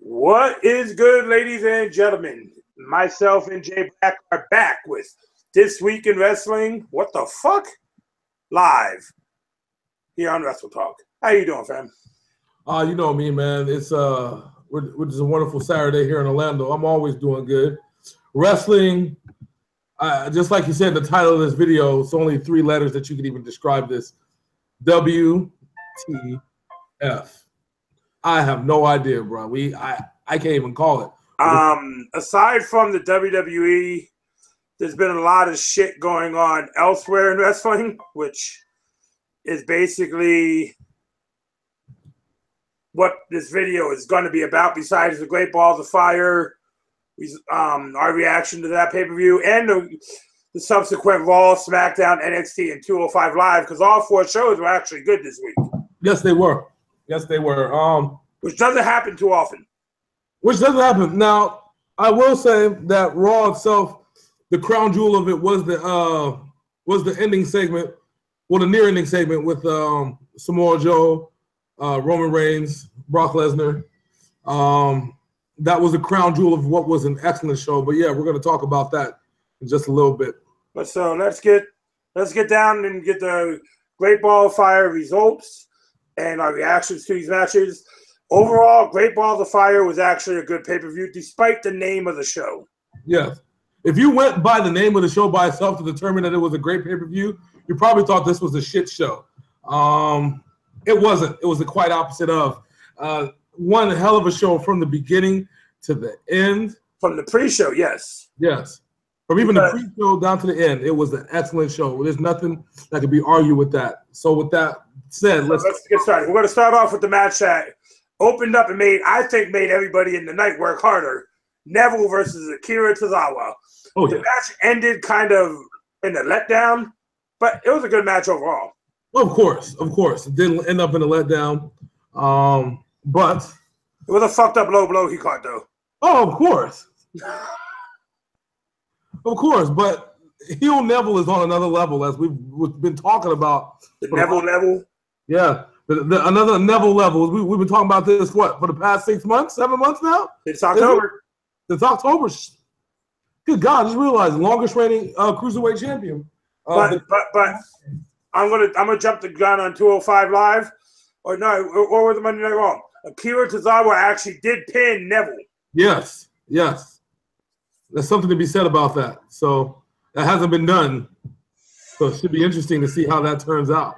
What is good, ladies and gentlemen? Myself and Jay Black are back with This Week in Wrestling. What the fuck? Live here on WrestleTalk. How you doing, fam? You know me, man. It's which is a wonderful Saturday here in Orlando. I'm always doing good. Wrestling, just like you said in the title of this video, it's only 3 letters that you could even describe this. WTF. I have no idea, bro. I can't even call it. Aside from the WWE, there's been a lot of shit going on elsewhere in wrestling, which is basically what this video is going to be about, besides the Great Balls of Fire, our reaction to that pay-per-view, and the subsequent Raw, SmackDown, NXT, and 205 Live, because all 4 shows were actually good this week. Yes, they were. Yes, they were. Which doesn't happen too often. Which doesn't happen. Now, I will say that Raw itself, the crown jewel of it was the ending segment, well, the near ending segment with Samoa Joe, Roman Reigns, Brock Lesnar. That was the crown jewel of what was an excellent show. But yeah, we're going to talk about that in just a little bit. But so let's get down and get the Great Ball of Fire results and our reactions to these matches. Overall, Great Balls of Fire was actually a good pay-per-view, despite the name of the show. Yes. If you went by the name of the show by itself to determine that it was a great pay-per-view, you probably thought this was a shit show. It wasn't. It was the quite opposite of. One hell of a show from the beginning to the end. From the pre-show, yes. Yes. From even the pre-show down to the end, it was an excellent show. There's nothing that could be argued with that. So with that said, let's get started. We're going to start off with the match that opened up and made everybody in the night work harder. Neville versus Akira Tozawa. The match ended kind of in a letdown, but it was a good match overall. Of course. It didn't end up in a letdown. But it was a fucked up low blow he caught, though. Oh, of course. Of course, but heel Neville is on another level, as we've been talking about. The Neville level? Yeah, another Neville level. We've been talking about this, for the past 6 months, 7 months now? It's October. It's October. Good God, I just realized, longest reigning Cruiserweight champion. But I'm gonna jump the gun on 205 Live. Or was the Monday Night Raw? Akira Tozawa actually did pin Neville. Yes. There's something to be said about that. So that hasn't been done. So it should be interesting to see how that turns out.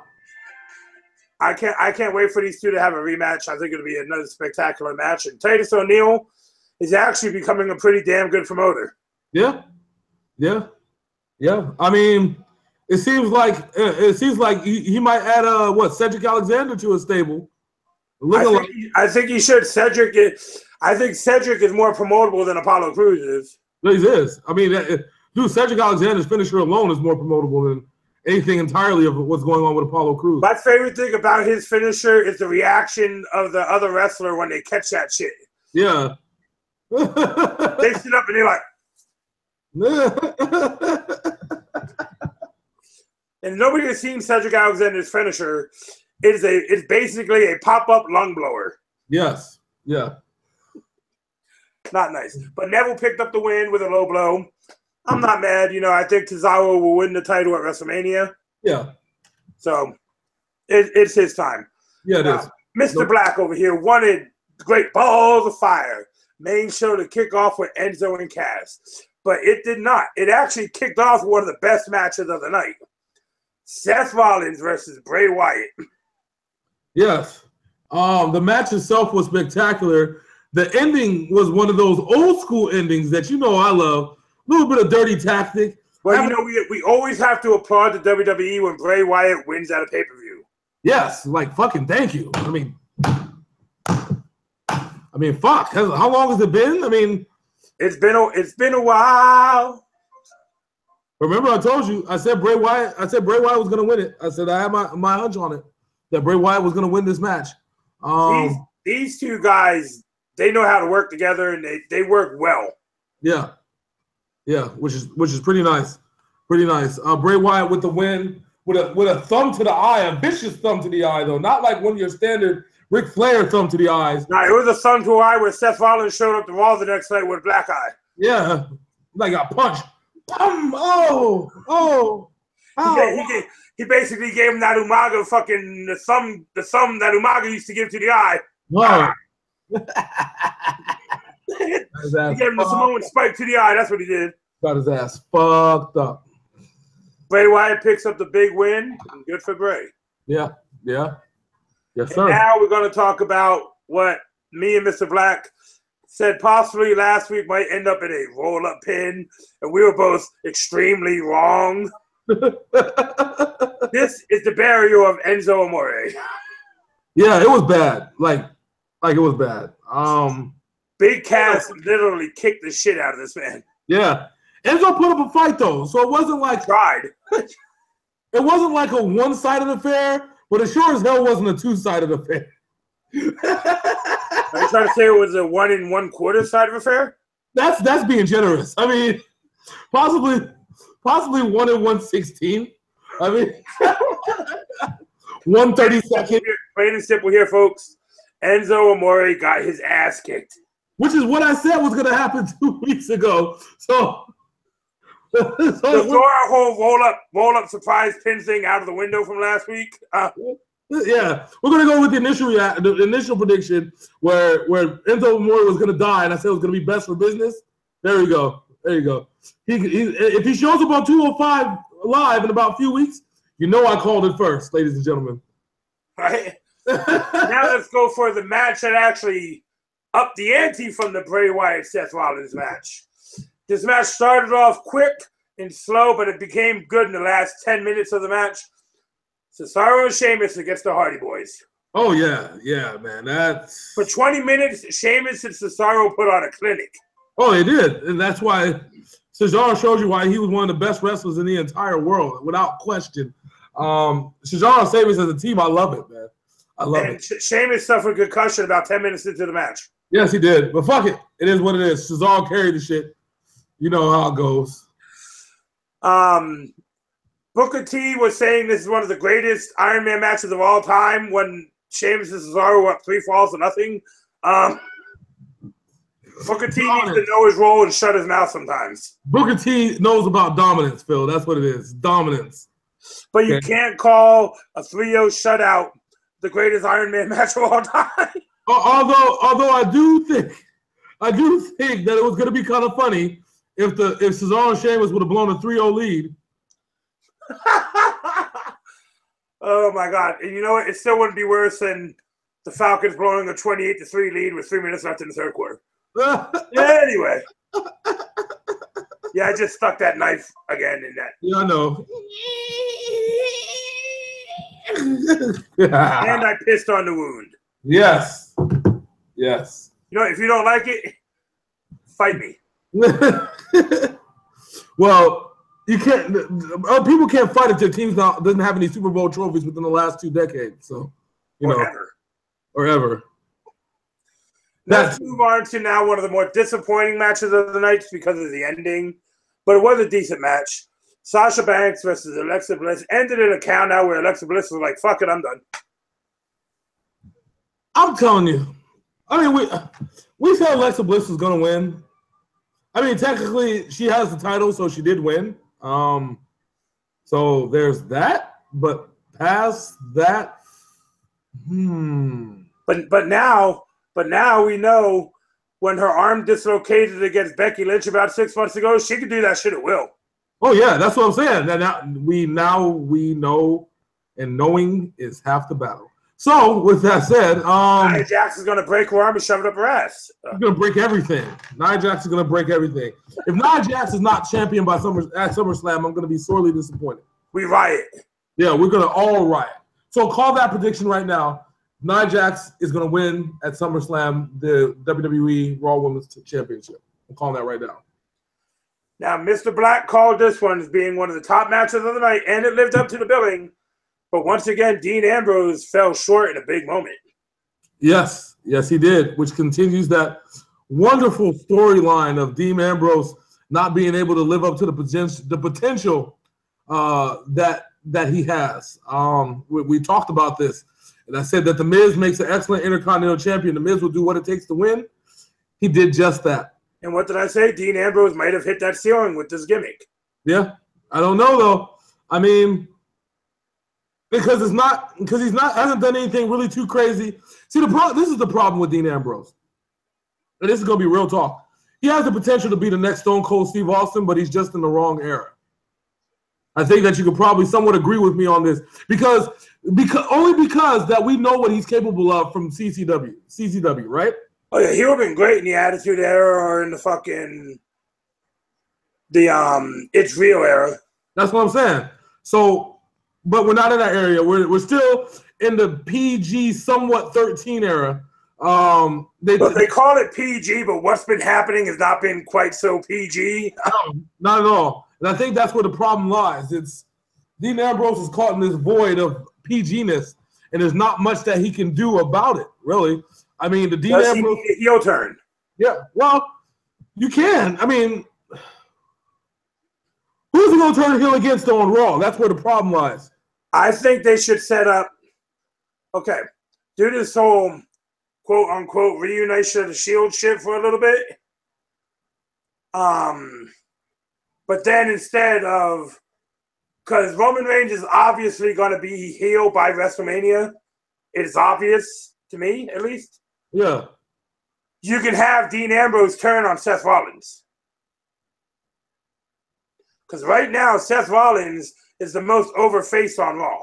I can't wait for these two to have a rematch. I think it'll be another spectacular match. And Titus O'Neil is actually becoming a pretty damn good promoter. Yeah. I mean, it seems like he might add Cedric Alexander to his stable. I think he should. I think Cedric is more promotable than Apollo Crews is. He is. I mean, dude, Cedric Alexander's finisher alone is more promotable than anything entirely of what's going on with Apollo Crews. My favorite thing about his finisher is the reaction of the other wrestler when they catch that shit. Yeah. They sit up and they're like. And nobody has seen Cedric Alexander's finisher. It's basically a pop-up lung blower. Yes. Yeah. Not nice. But Neville picked up the win with a low blow. I'm not mad. I think Tozawa will win the title at WrestleMania. Yeah. So it's his time. Yeah, it is. Mr. Black over here wanted Great Balls of Fire main show to kick off with Enzo and Cass. But it did not. It actually kicked off one of the best matches of the night. Seth Rollins versus Bray Wyatt. Yes. The match itself was spectacular. The ending was one of those old school endings that I love. A little bit of dirty tactic. Well, we always have to applaud the WWE when Bray Wyatt wins at a pay-per-view. Yes, fucking thank you. I mean, fuck. How long has it been? I mean, it's been a while. Remember, I told you. I said Bray Wyatt was going to win it. I said I had my hunch on it that Bray Wyatt was going to win this match. These two guys, they know how to work together, and they work well. Yeah, which is pretty nice. Pretty nice. Bray Wyatt with the win, with a thumb to the eye, a vicious thumb to the eye, though. Not like one of your standard Ric Flair thumb to the eyes. Nah, it was a thumb to the eye where Seth Rollins showed up to Raw the next night with a black eye. Yeah, like a punch. Oh. He basically gave him that Umaga fucking the thumb that Umaga used to give to the eye. Wow. He gave him the Samoan spike to the eye. That's what he did. Got his ass fucked up. Bray Wyatt picks up the big win. Good for Bray. Yeah. Yes, sir. And now we're going to talk about what me and Mr. Black said possibly last week might end up in a roll-up pin, and we were both extremely wrong. This is the burial of Enzo Amore. Yeah, it was bad. Like it was bad. Big Cass literally kicked the shit out of this man. Yeah. Enzo put up a fight though, so it wasn't like it wasn't like a one-sided affair, but it sure as hell wasn't a two-sided affair. Are you trying to say it was a 1 1/4 side of affair? That's being generous. I mean, possibly 1 1/16. I mean, 1/32. Plain and simple here, folks. Enzo Amore got his ass kicked. Which is what I said was going to happen 2 weeks ago. So throw our whole roll-up surprise pin thing out of the window from last week. Yeah, we're going to go with the initial prediction where Enzo Amore was going to die, and I said it was going to be best for business. There you go. If he shows up on 205 Live in about a few weeks, you know I called it first, ladies and gentlemen. Right. Now let's go for the match that actually upped the ante from the Bray Wyatt Seth Rollins match. This match started off quick and slow, but it became good in the last 10 minutes of the match. Cesaro and Sheamus against the Hardy Boys. Oh, yeah, man. That's... For 20 minutes, Sheamus and Cesaro put on a clinic. Oh, they did. And that's why Cesaro showed you why he was one of the best wrestlers in the entire world, without question. Cesaro and Sheamus as a team, I love it, man. I love it. Sheamus suffered a concussion about 10 minutes into the match. Yes, he did. But fuck it. It is what it is. Cesaro carried the shit. You know how it goes. Booker T was saying this is one of the greatest Iron Man matches of all time when Sheamus and Cesaro were up 3 falls to nothing. Booker T needs to know his role and shut his mouth sometimes. Booker T knows about dominance, Phil. That's what it is. Dominance. But you can't call a 3-0 shutout the greatest Iron Man match of all time. Although I do think that it was going to be kind of funny if Cesaro and Sheamus would have blown a 3-0 lead. Oh my God! And you know what? It still wouldn't be worse than the Falcons blowing a 28-3 lead with 3 minutes left in the third quarter. Anyway, yeah, I just stuck that knife again in that. Yeah, I know. And I pissed on the wound. Yes. You know, if you don't like it, fight me. Well, you can't. People can't fight if their team doesn't have any Super Bowl trophies within the last 2 decades. So, or ever. Let's move on to now one of the more disappointing matches of the night because of the ending, but it was a decent match. Sasha Banks versus Alexa Bliss ended in a count out where Alexa Bliss was like, "Fuck it, I'm done." I'm telling you. I mean, we said Alexa Bliss was going to win. I mean, technically, she has the title, so she did win. So there's that. But past that, But now we know when her arm dislocated against Becky Lynch about 6 months ago, she could do that shit at will. Oh yeah, that's what I'm saying. Now we know, and knowing is half the battle. So, with that said, Nia Jax is going to break her arm and shove it up her ass. She's going to break everything. Nia Jax is going to break everything. If Nia Jax is not champion by SummerSlam, I'm going to be sorely disappointed. We riot. Yeah, we're going to all riot. So, call that prediction right now. Nia Jax is going to win at SummerSlam the WWE Raw Women's Championship. I'm calling that right now. Now, Mr. Black called this one as being one of the top matches of the night, and it lived up to the billing. But once again, Dean Ambrose fell short in a big moment. Yes, he did, which continues that wonderful storyline of Dean Ambrose not being able to live up to the potential that he has. We talked about this And I said that The Miz makes an excellent Intercontinental Champion. The Miz will do what it takes to win. He did just that. And what did I say? Dean Ambrose might have hit that ceiling with this gimmick. Yeah. I don't know, though. I mean, because he's not hasn't done anything really too crazy. See, this is the problem with Dean Ambrose. And this is going to be real talk. He has the potential to be the next Stone Cold Steve Austin, but he's just in the wrong era. I think that you could probably somewhat agree with me on this because that we know what he's capable of from CCW, right? Oh yeah, he would have been great in the Attitude Era or in the It's Real era. That's what I'm saying. So, but we're not in that area. We're still in the PG somewhat 13 era. They call it PG, but what's been happening has not been quite so PG. No, not at all. And I think that's where the problem lies. It's Dean Ambrose is caught in this void of PG-ness, and there's not much that he can do about it, really. I mean, the Dean Ambrose heel turn. Yeah, well, you can. I mean, who's he going to turn heel against on Raw? That's where the problem lies. I think they should set up. Okay, do this whole quote unquote reunition of the Shield shit for a little bit. But then instead of, because Roman Reigns is obviously going to be heel by WrestleMania, it is obvious to me, at least. Yeah. You can have Dean Ambrose turn on Seth Rollins. Because right now, Seth Rollins is the most over face on Raw.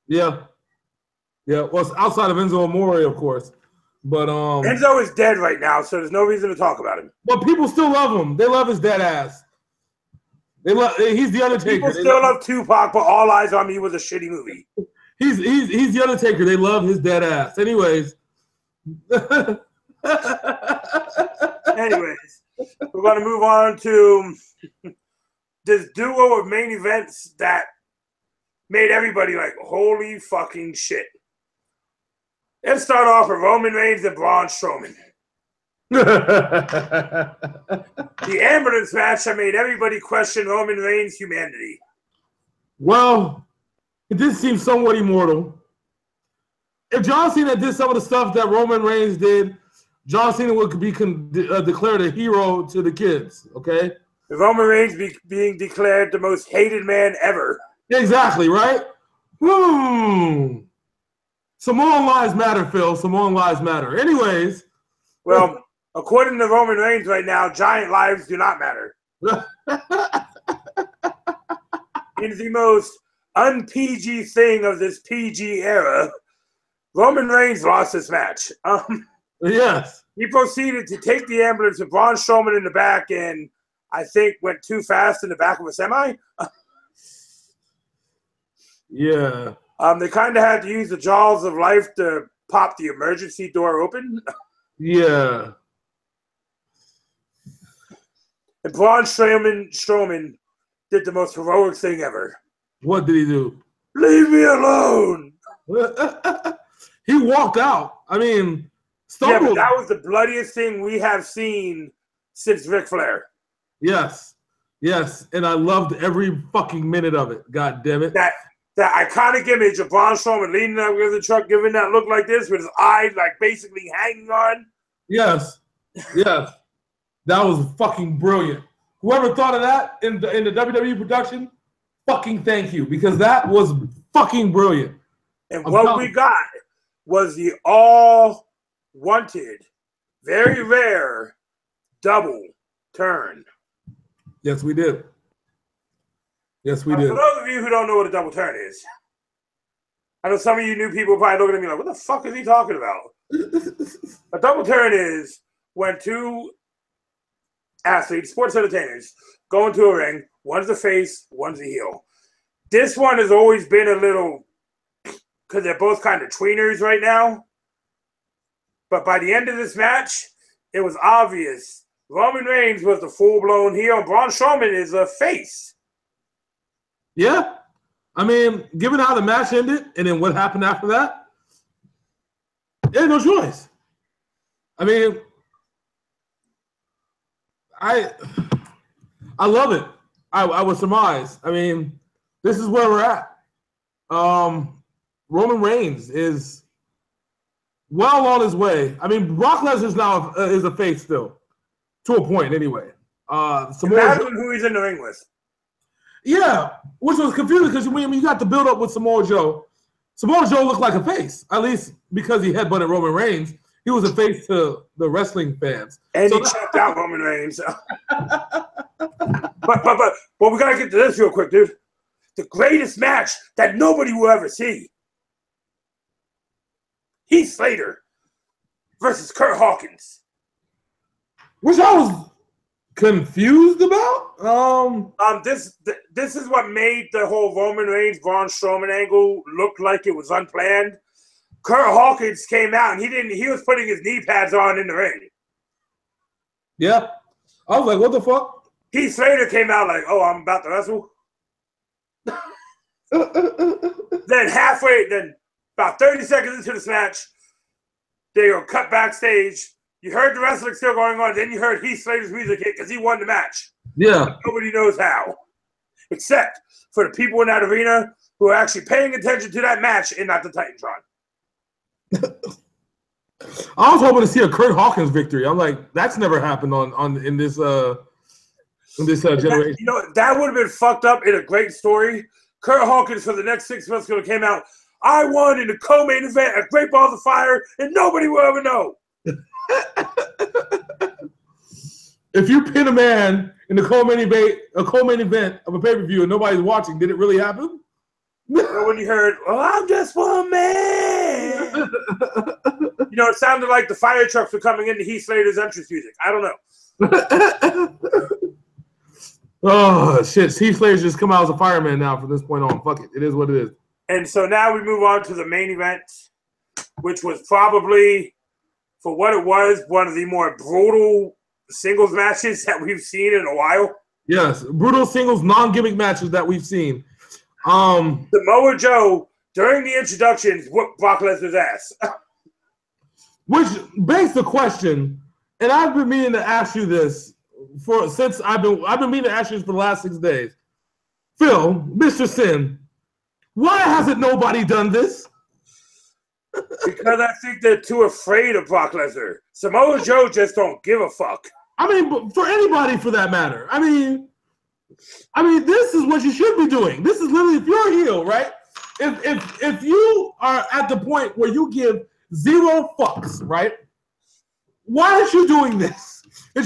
Yeah. Yeah. Well, it's outside of Enzo Amore, of course. But Enzo is dead right now, so there's no reason to talk about him. But people still love him. They love his dead ass. He's the Undertaker. People still love Tupac, but All Eyes on Me was a shitty movie. He's the Undertaker. They love his dead ass. Anyways. We're going to move on to this duo of main events that made everybody like, holy fucking shit. Let's start off with Roman Reigns and Braun Strowman. The ambulance match that made everybody question Roman Reigns' humanity. Well, it did seem somewhat immortal. If John Cena did some of the stuff that Roman Reigns did, John Cena would be declared a hero to the kids, okay? Roman Reigns being declared the most hated man ever. Exactly, right? Samoan lives matter, Phil. Samoan lives matter. Anyways. Well, according to Roman Reigns right now, giant lives do not matter. In the most un-PG thing of this PG era, Roman Reigns lost this match. Yes. He proceeded to take the ambulance with Braun Strowman in the back and I think went too fast in the back of a semi. Yeah. They kind of had to use the jaws of life to pop the emergency door open. Yeah. And Braun Strowman did the most heroic thing ever. What did he do? Leave me alone. He walked out. I mean, yeah, but that was the bloodiest thing we have seen since Ric Flair. Yes. Yes. And I loved every fucking minute of it. God damn it. That iconic image of Braun Strowman leaning up with the truck, giving that look like this with his eyes like basically hanging on. Yes. Yes. That was fucking brilliant. Whoever thought of that in the WWE production, fucking thank you, because that was fucking brilliant. And what we got was the all-wanted, very rare double turn. Yes, we did. Yes, we did. For those of you who don't know what a double turn is, I know some of you new people probably looking at me like, what the fuck is he talking about? A double turn is when two athletes, sports entertainers, go into a ring. One's the face, one's the heel. This one has always been a little, because they're both kind of tweeners right now. But by the end of this match, it was obvious. Roman Reigns was the full-blown heel, and Braun Strowman is a face. Yeah. I mean, given how the match ended and then what happened after that, there's no choice. I mean, I love it. I was surprised. I mean, this is where we're at. Roman Reigns is well on his way. I mean, Brock Lesnar's now is a face still, to a point anyway. Imagine who he's in the ring with. Yeah, which was confusing because you got the build up with Samoa Joe. Samoa Joe looked like a face, at least because he headbutted Roman Reigns. He was a face to the wrestling fans. And he checked out Roman Reigns. but we gotta get to this real quick, dude. The greatest match that nobody will ever see. Heath Slater versus Kurt Hawkins. Which I was confused about. This is what made the whole Roman Reigns Braun Strowman angle look like it was unplanned. Kurt Hawkins came out and he was putting his knee pads on in the ring. Yeah. I was like, what the fuck? Heath Slater came out like, oh, I'm about to wrestle. Then about 30 seconds into this match, they go cut backstage. You heard the wrestling still going on. Then you heard Heath Slater's music hit because he won the match. Yeah. Nobody knows how. Except for the people in that arena who are actually paying attention to that match and not the Titantron. I was hoping to see a Kurt Hawkins victory. I'm like, that's never happened in this generation. That would have been fucked up in a great story. Kurt Hawkins for the next 6 months could have came out. I won in the co-main event at Great Balls of Fire, and nobody will ever know. If you pin a man in the co-main event of a pay-per-view and nobody's watching, did it really happen? When you heard, "Well, I'm just one man," it sounded like the fire trucks were coming into Heath Slater's entrance music. I don't know. Oh shit! Heath Slater's just come out as a fireman now from this point on. Fuck it, it is what it is. And so now we move on to the main event, which was probably, for what it was, one of the more brutal singles matches that we've seen in a while. Yes, brutal singles, non-gimmick matches that we've seen. Samoa Joe, during the introductions, whooped Brock Lesnar's ass. Which begs the question, and I've been meaning to ask you this since I've been meaning to ask you this for the last 6 days. Phil, Mr. Sin, why hasn't nobody done this? Because I think they're too afraid of Brock Lesnar. Samoa Joe just don't give a fuck. I mean, for anybody for that matter. I mean, this is what you should be doing. This is literally, if you're a heel, right? If you are at the point where you give 0 fucks, right? Why aren't you doing this? Oh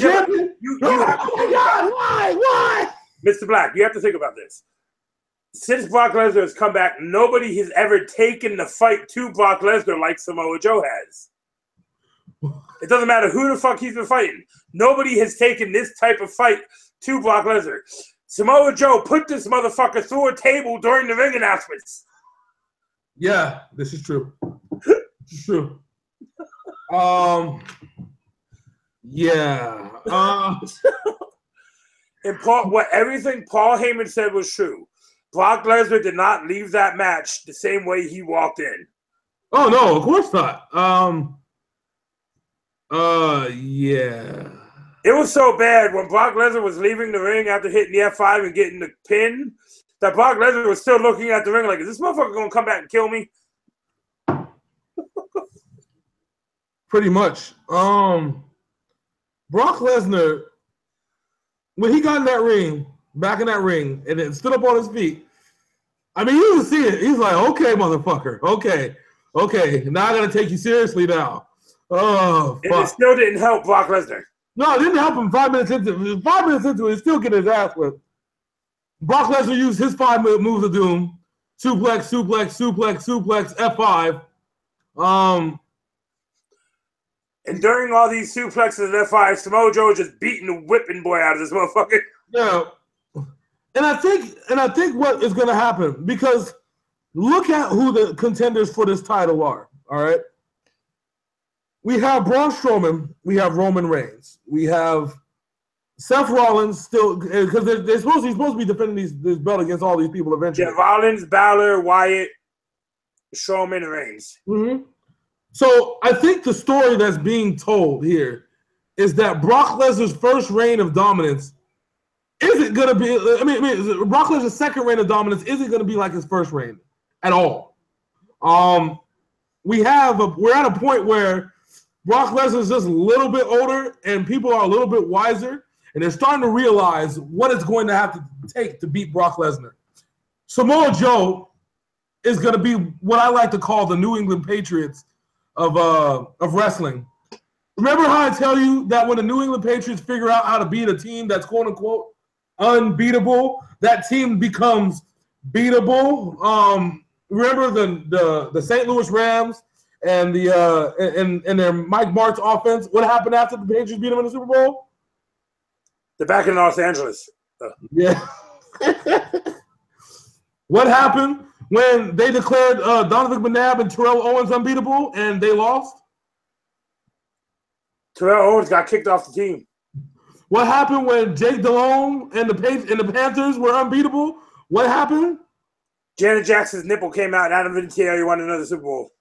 my God, why? Mr. Black, you have to think about this. Since Brock Lesnar has come back, nobody has ever taken the fight to Brock Lesnar like Samoa Joe has. It doesn't matter who the fuck he's been fighting. Nobody has taken this type of fight to Brock Lesnar. Samoa Joe put this motherfucker through a table during the ring announcements. Yeah, this is true. This is true. Yeah. And everything Paul Heyman said was true. Brock Lesnar did not leave that match the same way he walked in. Oh no, of course not. Yeah. It was so bad when Brock Lesnar was leaving the ring after hitting the F5 and getting the pin that Brock Lesnar was still looking at the ring like, is this motherfucker gonna come back and kill me? Pretty much. Brock Lesnar, when he got in that ring, back in that ring, and then stood up on his feet, I mean, you can see it. He's like, okay, motherfucker. Okay. Now I gotta take you seriously now. Oh, fuck. And it still didn't help Brock Lesnar. No, it didn't help him 5 minutes into it. 5 minutes into it, he's still getting his ass whipped. Brock Lesnar used his 5 moves of doom. Suplex, F5. And during all these suplexes and F5, Samoa Joe just beating the whipping boy out of this motherfucker. Yeah. And I think what is going to happen, because look at who the contenders for this title are, all right? We have Braun Strowman. We have Roman Reigns. We have Seth Rollins still, because he's supposed to be defending this belt against all these people eventually. Yeah, Rollins, Balor, Wyatt, Strowman, and Reigns. Mm-hmm. So I think the story that's being told here is that Brock Lesnar's first reign of dominance isn't going to be, Brock Lesnar's second reign of dominance isn't going to be like his first reign at all. we're at a point where Brock Lesnar is just a little bit older and people are a little bit wiser and they're starting to realize what it's going to have to take to beat Brock Lesnar. Samoa Joe is going to be what I like to call the New England Patriots of wrestling. Remember how I tell you that when the New England Patriots figure out how to beat a team that's quote unquote unbeatable, that team becomes beatable. Remember the St. Louis Rams and and their Mike Martz offense. What happened after the Patriots beat them in the Super Bowl? They're back in Los Angeles. Yeah. What happened when they declared Donovan McNabb and Terrell Owens unbeatable and they lost? Terrell Owens got kicked off the team. What happened when Jake Delhomme and the Panthers were unbeatable? What happened? Janet Jackson's nipple came out and Adam Vinatieri won another Super Bowl.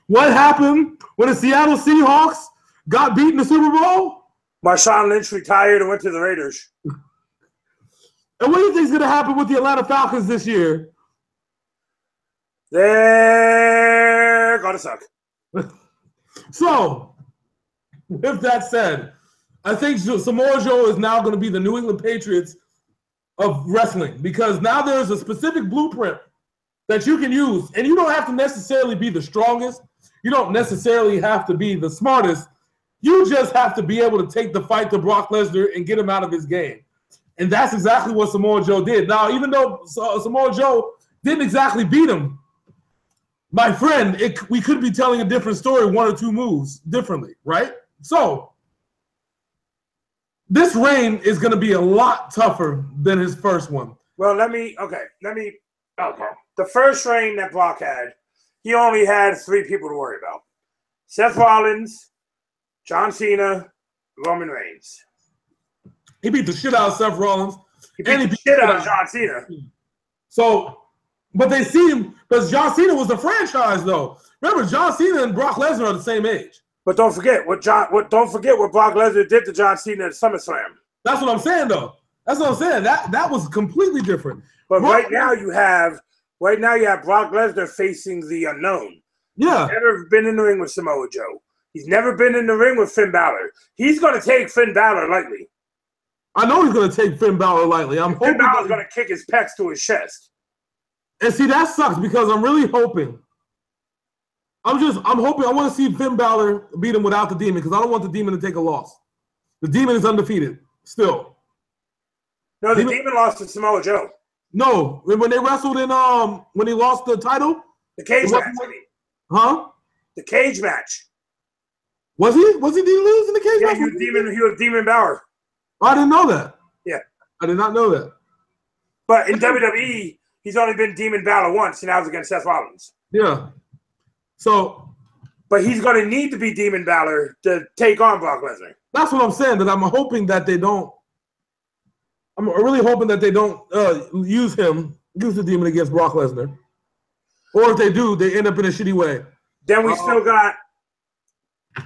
What happened when the Seattle Seahawks got beat in the Super Bowl? Marshawn Lynch retired and went to the Raiders. And what do you think is going to happen with the Atlanta Falcons this year? They're going to suck. So, with that said, I think Samoa Joe is now going to be the New England Patriots of wrestling because now there's a specific blueprint that you can use. And you don't have to necessarily be the strongest. You don't necessarily have to be the smartest. You just have to be able to take the fight to Brock Lesnar and get him out of his game. And that's exactly what Samoa Joe did. Now, even though Samoa Joe didn't exactly beat him, my friend, we could be telling a different story, one or two moves differently, right? So, this reign is going to be a lot tougher than his first one. Well, okay. The first reign that Brock had, he only had 3 people to worry about. Seth Rollins, John Cena, Roman Reigns. He beat the shit out of Seth Rollins. He beat the shit out of John Cena. So, but they see him, because John Cena was the franchise, though. Remember, John Cena and Brock Lesnar are the same age. But don't forget what Brock Lesnar did to John Cena at SummerSlam. That's what I'm saying, though. That's what I'm saying. That was completely different. But right now you have Brock Lesnar facing the unknown. Yeah. He's never been in the ring with Samoa Joe. He's never been in the ring with Finn Balor. He's going to take Finn Balor lightly. I know he's going to take Finn Balor lightly. Finn Balor's going to kick his pecs to his chest. And see, that sucks because I'm really hoping. I'm hoping. I want to see Finn Balor beat him without the Demon because I don't want the Demon to take a loss. The Demon is undefeated still. No, the Demon lost to Samoa Joe. No, when they wrestled in when he lost the title, the cage match. Huh? The cage match. Was he? Did he lose in the cage match? Yeah, he was Demon Balor. I didn't know that. Yeah, I did not know that. But in WWE, he's only been Demon Balor once, and that was against Seth Rollins. Yeah. So. But he's going to need to be Demon Balor to take on Brock Lesnar. That's what I'm saying. That I'm hoping that they don't. I'm really hoping that they don't use the Demon against Brock Lesnar. Or if they do, they end up in a shitty way. Then we still got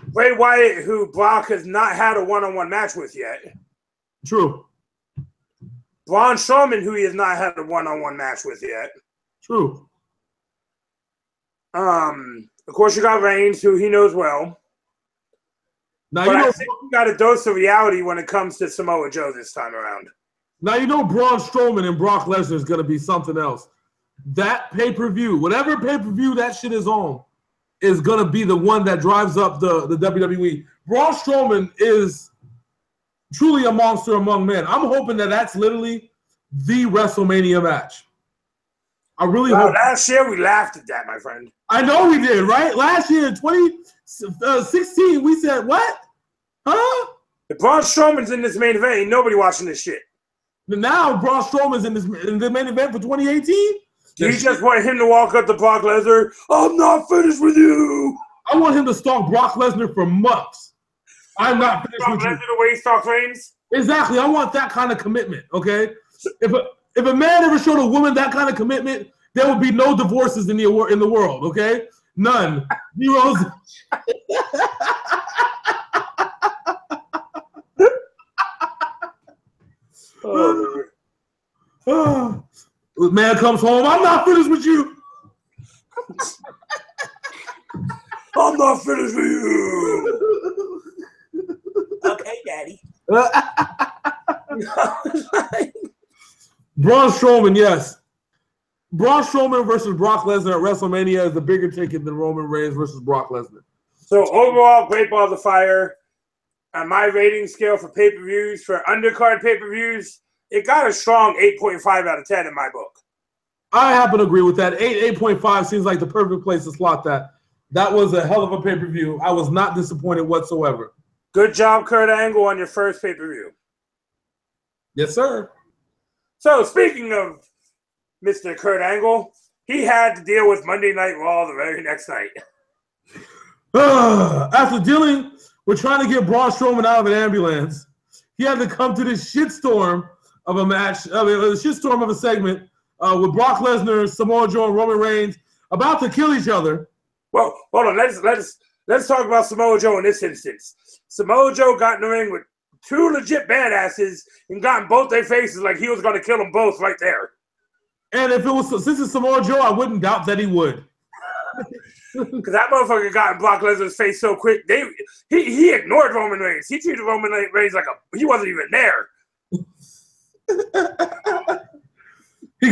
Bray Wyatt, who Brock has not had a one-on-one match with yet. True. Braun Strowman, who he has not had a one-on-one match with yet. True. Of course, you got Reigns, who he knows well. Now but I think you got a dose of reality when it comes to Samoa Joe this time around. Now you know Braun Strowman and Brock Lesnar is going to be something else. That pay-per-view, whatever pay-per-view that shit is on, is going to be the one that drives up the WWE. Braun Strowman is truly a monster among men. I'm hoping that that's literally the WrestleMania match. I really hope. Last year we laughed at that, my friend. I know we did, right? Last year in 2016, we said, what? Huh? If Braun Strowman's in this main event, ain't nobody watching this shit. Now Braun Strowman's in the main event for 2018? You just want him to walk up to Brock Lesnar, I'm not finished with you. I want him to stalk Brock Lesnar for months. I'm not finished with you. Brock Lesnar the way he stalks Reigns? Exactly. I want that kind of commitment, okay? If a man ever showed a woman that kind of commitment, there would be no divorces in the world, okay? None. Zeros. Man comes home, I'm not finished with you. Braun Strowman, yes. Braun Strowman versus Brock Lesnar at WrestleMania is the bigger ticket than Roman Reigns versus Brock Lesnar. So overall, Great Balls of Fire, on my rating scale for pay-per-views, for undercard pay-per-views, it got a strong 8.5 out of 10 in my book. I happen to agree with that. 8.5 seems like the perfect place to slot that. That was a hell of a pay-per-view. I was not disappointed whatsoever. Good job, Kurt Angle, on your first pay-per-view. Yes, sir. So, speaking of Mr. Kurt Angle, he had to deal with Monday Night Raw the very next night. After dealing with trying to get Braun Strowman out of an ambulance, he had to come to this shitstorm of a match, a shitstorm of a segment with Brock Lesnar, Samoa Joe, and Roman Reigns about to kill each other. Well, hold on. Let's talk about Samoa Joe in this instance. Samoa Joe got in the ring with two legit badasses and got in both their faces like he was going to kill them both right there. And if it was since it's Samoa Joe, I wouldn't doubt that he would. Because that motherfucker got in Brock Lesnar's face so quick. He ignored Roman Reigns. He treated Roman Reigns like he wasn't even there. He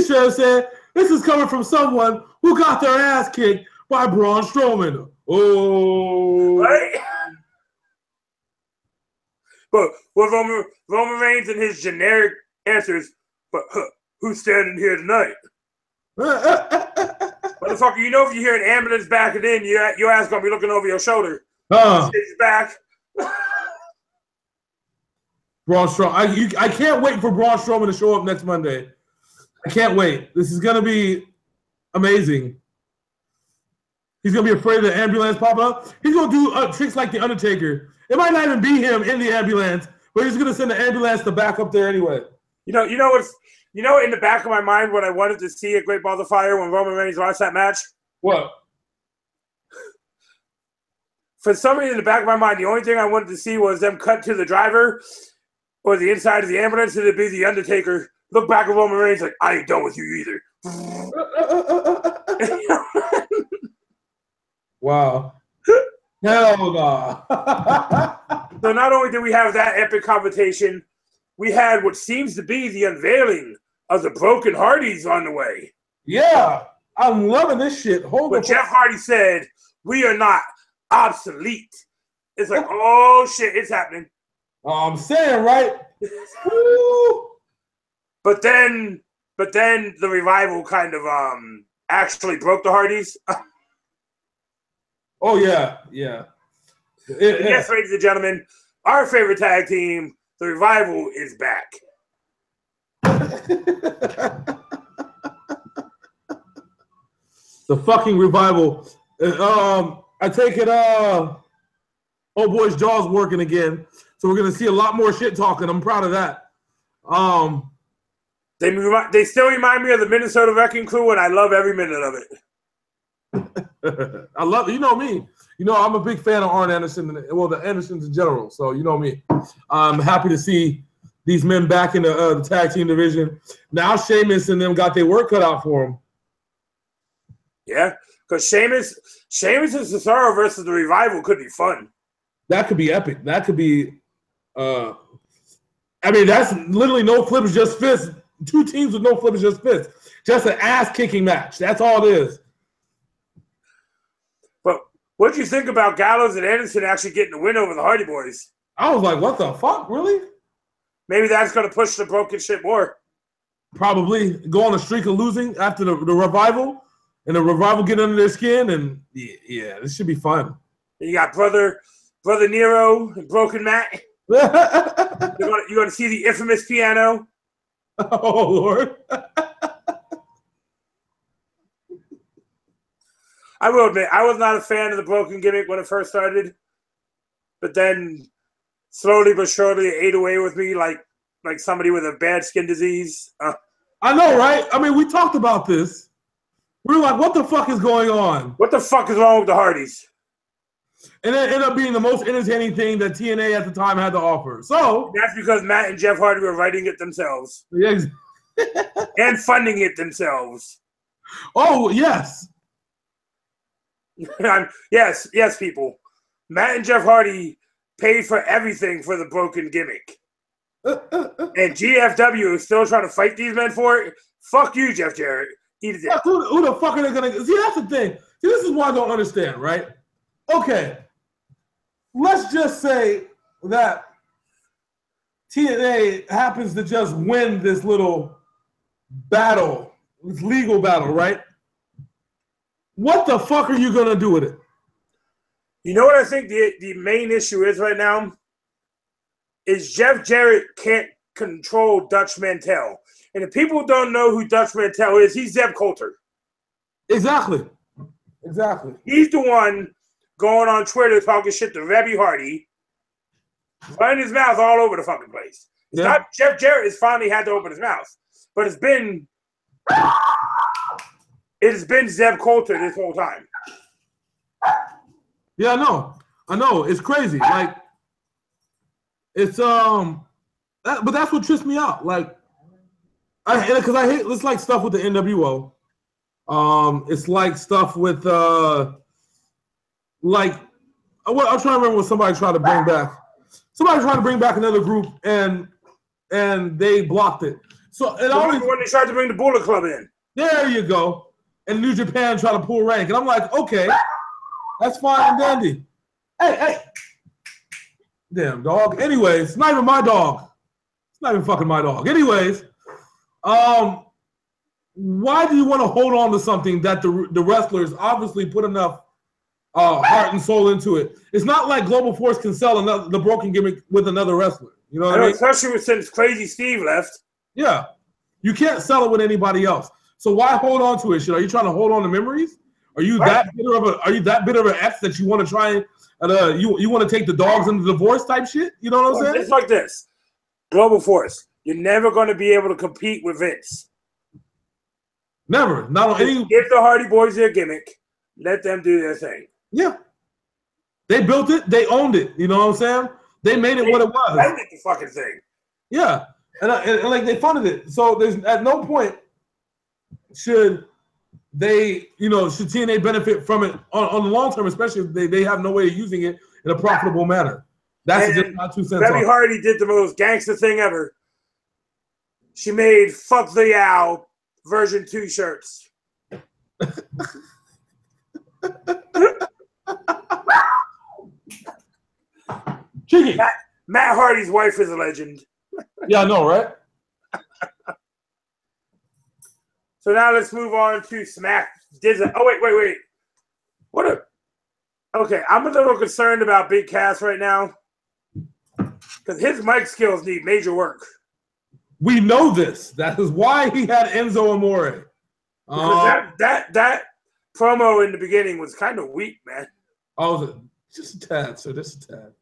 should have said, "This is coming from someone who got their ass kicked by Braun Strowman." Oh, right. But with Roman Reigns and his generic answers, but who's standing here tonight? Motherfucker, you know if you hear an ambulance backing in, your ass gonna be looking over your shoulder. His back. Braun Strowman. I can't wait for Braun Strowman to show up next Monday. I can't wait. This is gonna be amazing. He's gonna be afraid of the ambulance popping up. He's gonna do tricks like the Undertaker. It might not even be him in the ambulance, but he's gonna send the ambulance to back up there anyway. You know in the back of my mind what I wanted to see at Great Balls of Fire when Roman Reigns lost that match? What? For some reason in the back of my mind, the only thing I wanted to see was them cut to the driver or the inside of the ambulance, and it'd be the Undertaker. Look back at Roman Reigns like, I ain't done with you either. Wow. Hell no. So not only did we have that epic confrontation, we had what seems to be the unveiling of the Broken Hardys on the way. Yeah, I'm loving this shit. But Jeff Hardy said, we are not obsolete. It's like, oh shit, it's happening. I'm saying, right? But then the Revival kind of actually broke the Hardys. Oh yeah. Yes, ladies and gentlemen, our favorite tag team, the Revival, is back. The fucking Revival. I take it. Oh boy's jaw's working again, so we're gonna see a lot more shit talking. I'm proud of that. They still remind me of the Minnesota Wrecking Crew, and I love every minute of it. I love it. You know me. You know I'm a big fan of Arn Anderson, the Andersons in general. So you know me. I'm happy to see these men back in the tag team division. Now Sheamus and them got their work cut out for them. Yeah, because Sheamus and Cesaro versus the Revival could be fun. That could be epic. That could be. I mean, that's literally no flips, just fists. Two teams with no flips, just fists. Just an ass-kicking match. That's all it is. But what do you think about Gallows and Anderson actually getting the win over the Hardy Boys? I was like, what the fuck? Really? Maybe that's going to push the Broken shit more. Probably go on a streak of losing after the Revival, and the Revival get under their skin, and yeah, this should be fun. And you got Brother Nero and Broken Matt. You're going to see the infamous piano. Oh, Lord. I will admit, I was not a fan of the Broken gimmick when it first started. But then, slowly but surely, it ate away with me like somebody with a bad skin disease. I know, right? I mean, we talked about this. We were like, what the fuck is going on? What the fuck is wrong with the Hardys? And it ended up being the most entertaining thing that TNA at the time had to offer. So that's because Matt and Jeff Hardy were writing it themselves. Yeah. And funding it themselves. Oh, yes. Yes, people. Matt and Jeff Hardy paid for everything for the broken gimmick. And GFW is still trying to fight these men for it. Fuck you, Jeff Jarrett. Eat it. Yeah, who the fuck are they gonna see? That's the thing. See, this is what I don't understand, right? Okay, let's just say that TNA happens to just win this little battle, this legal battle, right? What the fuck are you gonna do with it? You know what I think the main issue is right now? Is Jeff Jarrett can't control Dutch Mantel. And if people don't know who Dutch Mantel is, he's Zeb Coulter. Exactly. He's the one going on Twitter talking shit to Rebby Hardy, running his mouth all over the fucking place. It's not Jeff Jarrett has finally had to open his mouth, but it's been Zeb Coulter this whole time. Yeah, I know. It's crazy. Like, it's but that's what trips me out. Like, because I hate it's like stuff with the NWO. It's like stuff with like I'm trying to remember what somebody tried to bring back. Somebody tried to bring back another group and they blocked it. So it always when they tried to bring the Bullet Club in. There you go. And New Japan tried to pull rank, and I'm like, okay, that's fine and dandy. Hey. Damn, dog. Anyways, it's not even my dog. It's not even fucking my dog. Anyways, why do you want to hold on to something that the wrestlers obviously put enough heart and soul into it? It's not like Global Force can sell the broken gimmick with another wrestler. You know what I mean? Especially since Crazy Steve left. Yeah. You can't sell it with anybody else. So why hold on to it? Shit, are you trying to hold on to memories? Are you that bitter of an ex that you want to try and you want to take the dogs into divorce type shit? You know what I'm saying? It's like this. Global Force. You're never going to be able to compete with Vince. Never. Not on any. Give the Hardy Boys their gimmick. Let them do their thing. Yeah. They built it. They owned it. You know what I'm saying? They made it what it was. They did the fucking thing. Yeah. And like they funded it. So there's at no point should they, should TNA benefit from it on the long term, especially if they have no way of using it in a profitable manner. That's just not 2 cents. Rebby Hardy did the most gangster thing ever. She made Fuck the Owl version 2 shirts. Cheeky. Matt Hardy's wife is a legend. Yeah, I know, right? So now let's move on to Smack. Oh, wait. Okay, I'm a little concerned about Big Cass right now because his mic skills need major work. We know this. That is why he had Enzo Amore. That promo in the beginning was kind of weak, man. Oh, just a tad, sir. Just a tad.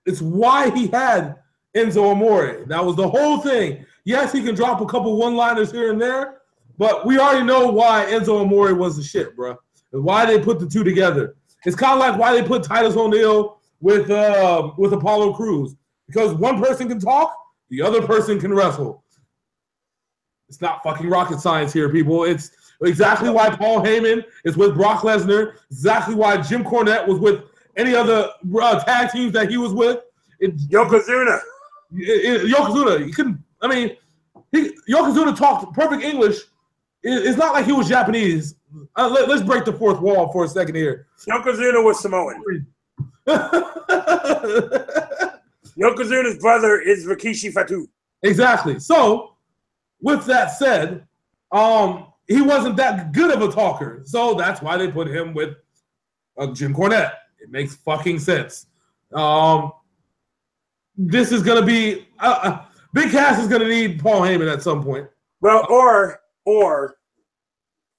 It's why he had Enzo Amore. That was the whole thing. Yes, he can drop a couple one-liners here and there, but we already know why Enzo Amore was the shit, bro. And why they put the two together. It's kind of like why they put Titus O'Neil with Apollo Crews. Because one person can talk, the other person can wrestle. It's not fucking rocket science here, people. It's exactly why Paul Heyman is with Brock Lesnar. Exactly why Jim Cornette was with any other tag teams that he was with. Yokozuna. Yokozuna. He couldn't. I mean, Yokozuna talked perfect English. It's not like he was Japanese. Let's break the fourth wall for a second here. Yokozuna was Samoan. Yokozuna's brother is Rikishi Fatu. Exactly. So, with that said, he wasn't that good of a talker. So that's why they put him with Jim Cornette. It makes fucking sense. This is going to be Big Cass is going to need Paul Heyman at some point. Well, or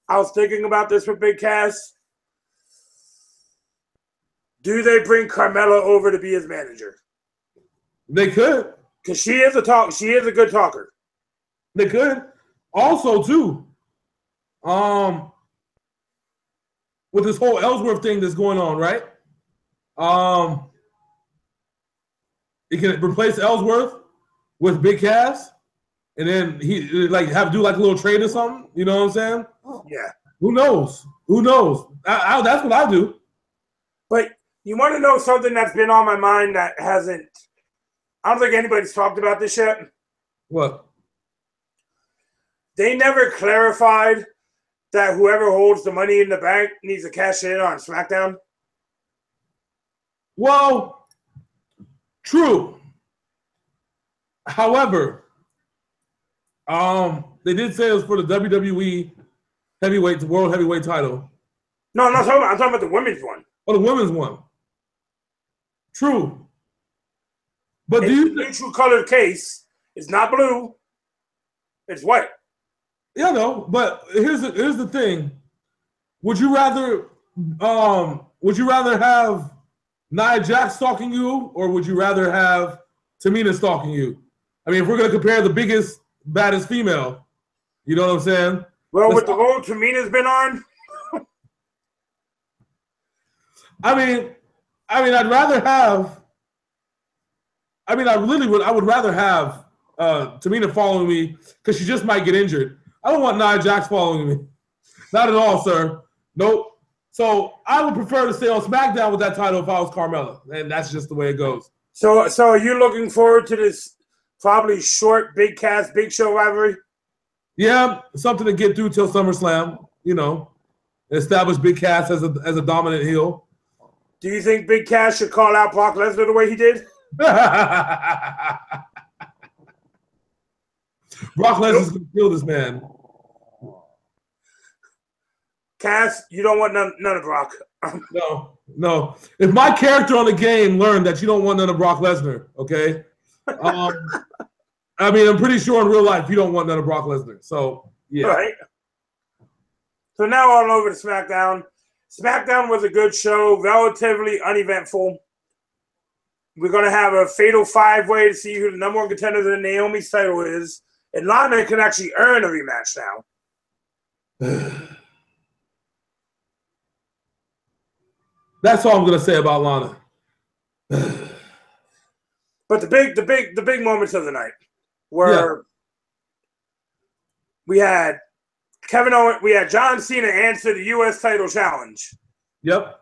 I was thinking about this with Big Cass. Do they bring Carmella over to be his manager? They could, because she is a good talker. They could. Also, too, with this whole Ellsworth thing that's going on, right? He can replace Ellsworth with Big Cass, and then he do a little trade or something. You know what I'm saying? Yeah. Who knows? That's what I do. But You want to know something that's been on my mind that hasn't? I don't think anybody's talked about this yet. What? They never clarified that whoever holds the money in the bank needs to cash it in on SmackDown. Well, true. However, they did say it was for the WWE World Heavyweight title. No, I'm not talking about. I'm talking about the women's one. Oh, the women's one. True. But do you neutral colored case? It's not blue. It's white. Yeah, no. But here's the thing. Would you rather have Nia Jax stalking you, or would you rather have Tamina stalking you? I mean, if we're gonna compare the biggest, baddest female, you know what I'm saying? Well, with the road Tamina's been on. I mean, I'd rather have. I mean, I would rather have Tamina following me because she just might get injured. I don't want Nia Jax following me. Not at all, sir. Nope. So I would prefer to stay on SmackDown with that title if I was Carmella, and that's just the way it goes. So are you looking forward to this probably short, big cast, big show rivalry? Yeah, something to get through till SummerSlam. You know, establish Big Cass as a dominant heel. Do you think Big Cass should call out Brock Lesnar the way he did? Brock Lesnar's going to kill this man. Cass, you don't want none of Brock. No. If my character on the game learned that you don't want none of Brock Lesnar, okay? I mean, I'm pretty sure in real life you don't want none of Brock Lesnar. So, yeah. All right. So now on over to SmackDown. SmackDown was a good show, relatively uneventful. We're going to have a fatal five-way to see who the number one contender to the Naomi's title is. And Lana can actually earn a rematch now. That's all I'm going to say about Lana. But the big moments of the night were we had Kevin Owens, we had John Cena answer the U.S. title challenge. Yep.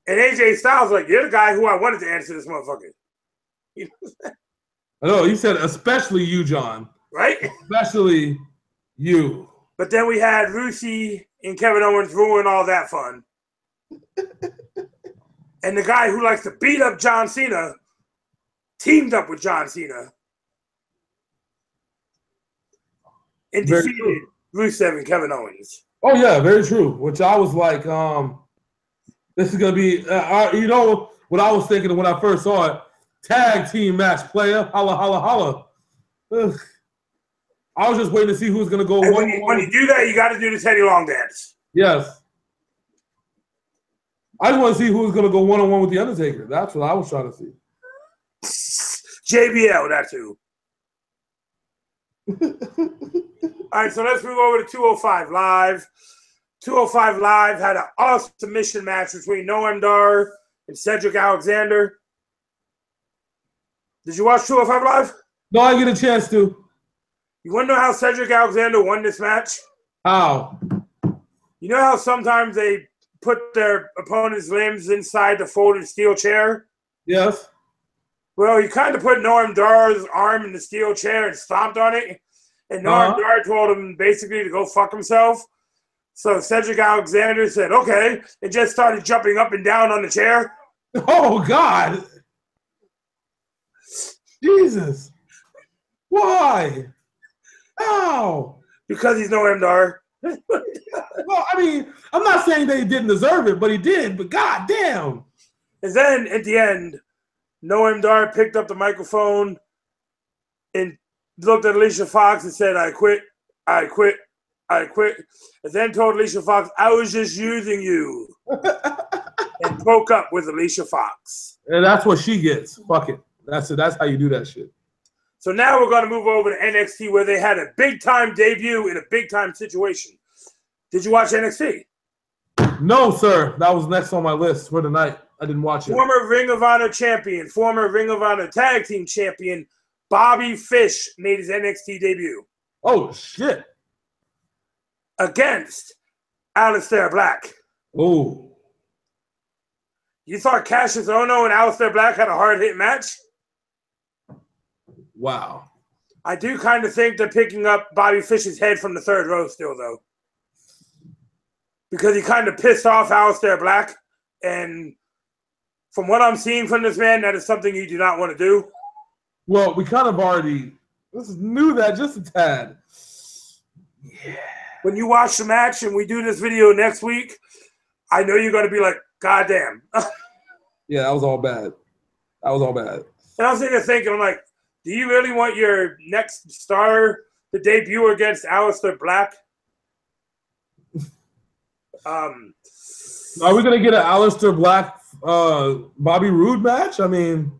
And AJ Styles was like, you're the guy who I wanted to answer this motherfucker. I know, you said especially you, John. Right? Especially you. But then we had Rusi and Kevin Owens ruin all that fun. And the guy who likes to beat up John Cena teamed up with John Cena and defeated Rusev and Kevin Owens. Oh, yeah, very true. Which I was like, this is going to be, you know what I was thinking when I first saw it? Tag team match, player. Holla, holla, holla. Ugh. I was just waiting to see who's going to go. When you do that, you got to do the Teddy Long dance. Yes. I just want to see who's going to go one-on-one with The Undertaker. That's what I was trying to see. JBL, that too. All right, so let's move over to 205 Live. 205 Live had an awesome submission match between Noam Dar and Cedric Alexander. Did you watch 205 Live? No, I get a chance to. You want to know how Cedric Alexander won this match? How? You know how sometimes they put their opponent's limbs inside the folded steel chair? Yes. Well, he kind of put Noam Dar's arm in the steel chair and stomped on it. And Noam Dar told him basically to go fuck himself. So Cedric Alexander said, okay, and just started jumping up and down on the chair. Oh, God. Jesus. Why? How? Because he's Noam Dar. Well, I mean, I'm not saying that he didn't deserve it, but he did. But God damn. And then at the end, Noam Dar picked up the microphone and looked at Alicia Fox and said, I quit. And then told Alicia Fox, I was just using you. And broke up with Alicia Fox. And that's what she gets. Fuck it. That's how you do that shit. So now we're going to move over to NXT where they had a big-time debut in a big-time situation. Did you watch NXT? No, sir. That was next on my list for tonight. I didn't watch it. Former Ring of Honor champion, former Ring of Honor tag team champion, Bobby Fish made his NXT debut. Oh, shit. Against Aleister Black. Oh. You thought Cassius Ohno and Aleister Black had a hard-hit match? Wow. I do kind of think they're picking up Bobby Fish's head from the third row still, though. Because he kind of pissed off Aleister Black. And from what I'm seeing from this man, that is something you do not want to do. Well, we kind of already knew that just a tad. Yeah. When you watch the match and we do this video next week, I know you're going to be like, God damn. Yeah, that was all bad. That was all bad. And I was thinking, I'm like, do you really want your next star to debut against Aleister Black? Are we going to get an Aleister Black Bobby Roode match? I mean...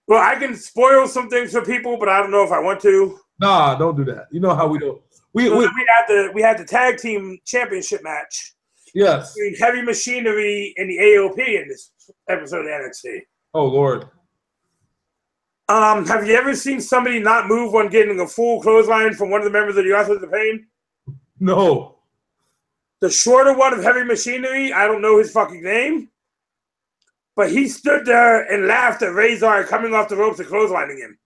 Well, I can spoil some things for people, but I don't know if I want to. Nah, don't do that. You know how we do. We had the tag team championship match. Yes. Between Heavy Machinery and the AOP in this episode of NXT. Oh Lord. Have you ever seen somebody not move when getting a full clothesline from one of the members of the Authors of Pain? No. The shorter one of Heavy Machinery, I don't know his fucking name, but he stood there and laughed at Razor coming off the ropes and clotheslining him.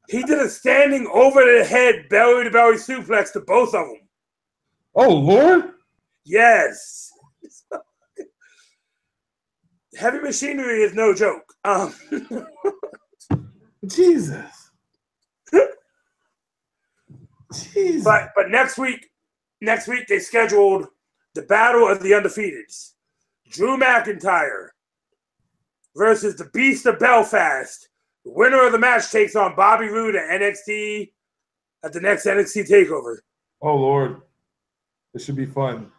He did a standing over the head belly-to-belly suplex to both of them. Oh, Lord? Yes. Heavy Machinery is no joke. Jesus. Jesus. But next week they scheduled the Battle of the Undefeateds. Drew McIntyre versus the Beast of Belfast. The winner of the match takes on Bobby Roode at NXT at the next NXT TakeOver. Oh, Lord. This should be fun.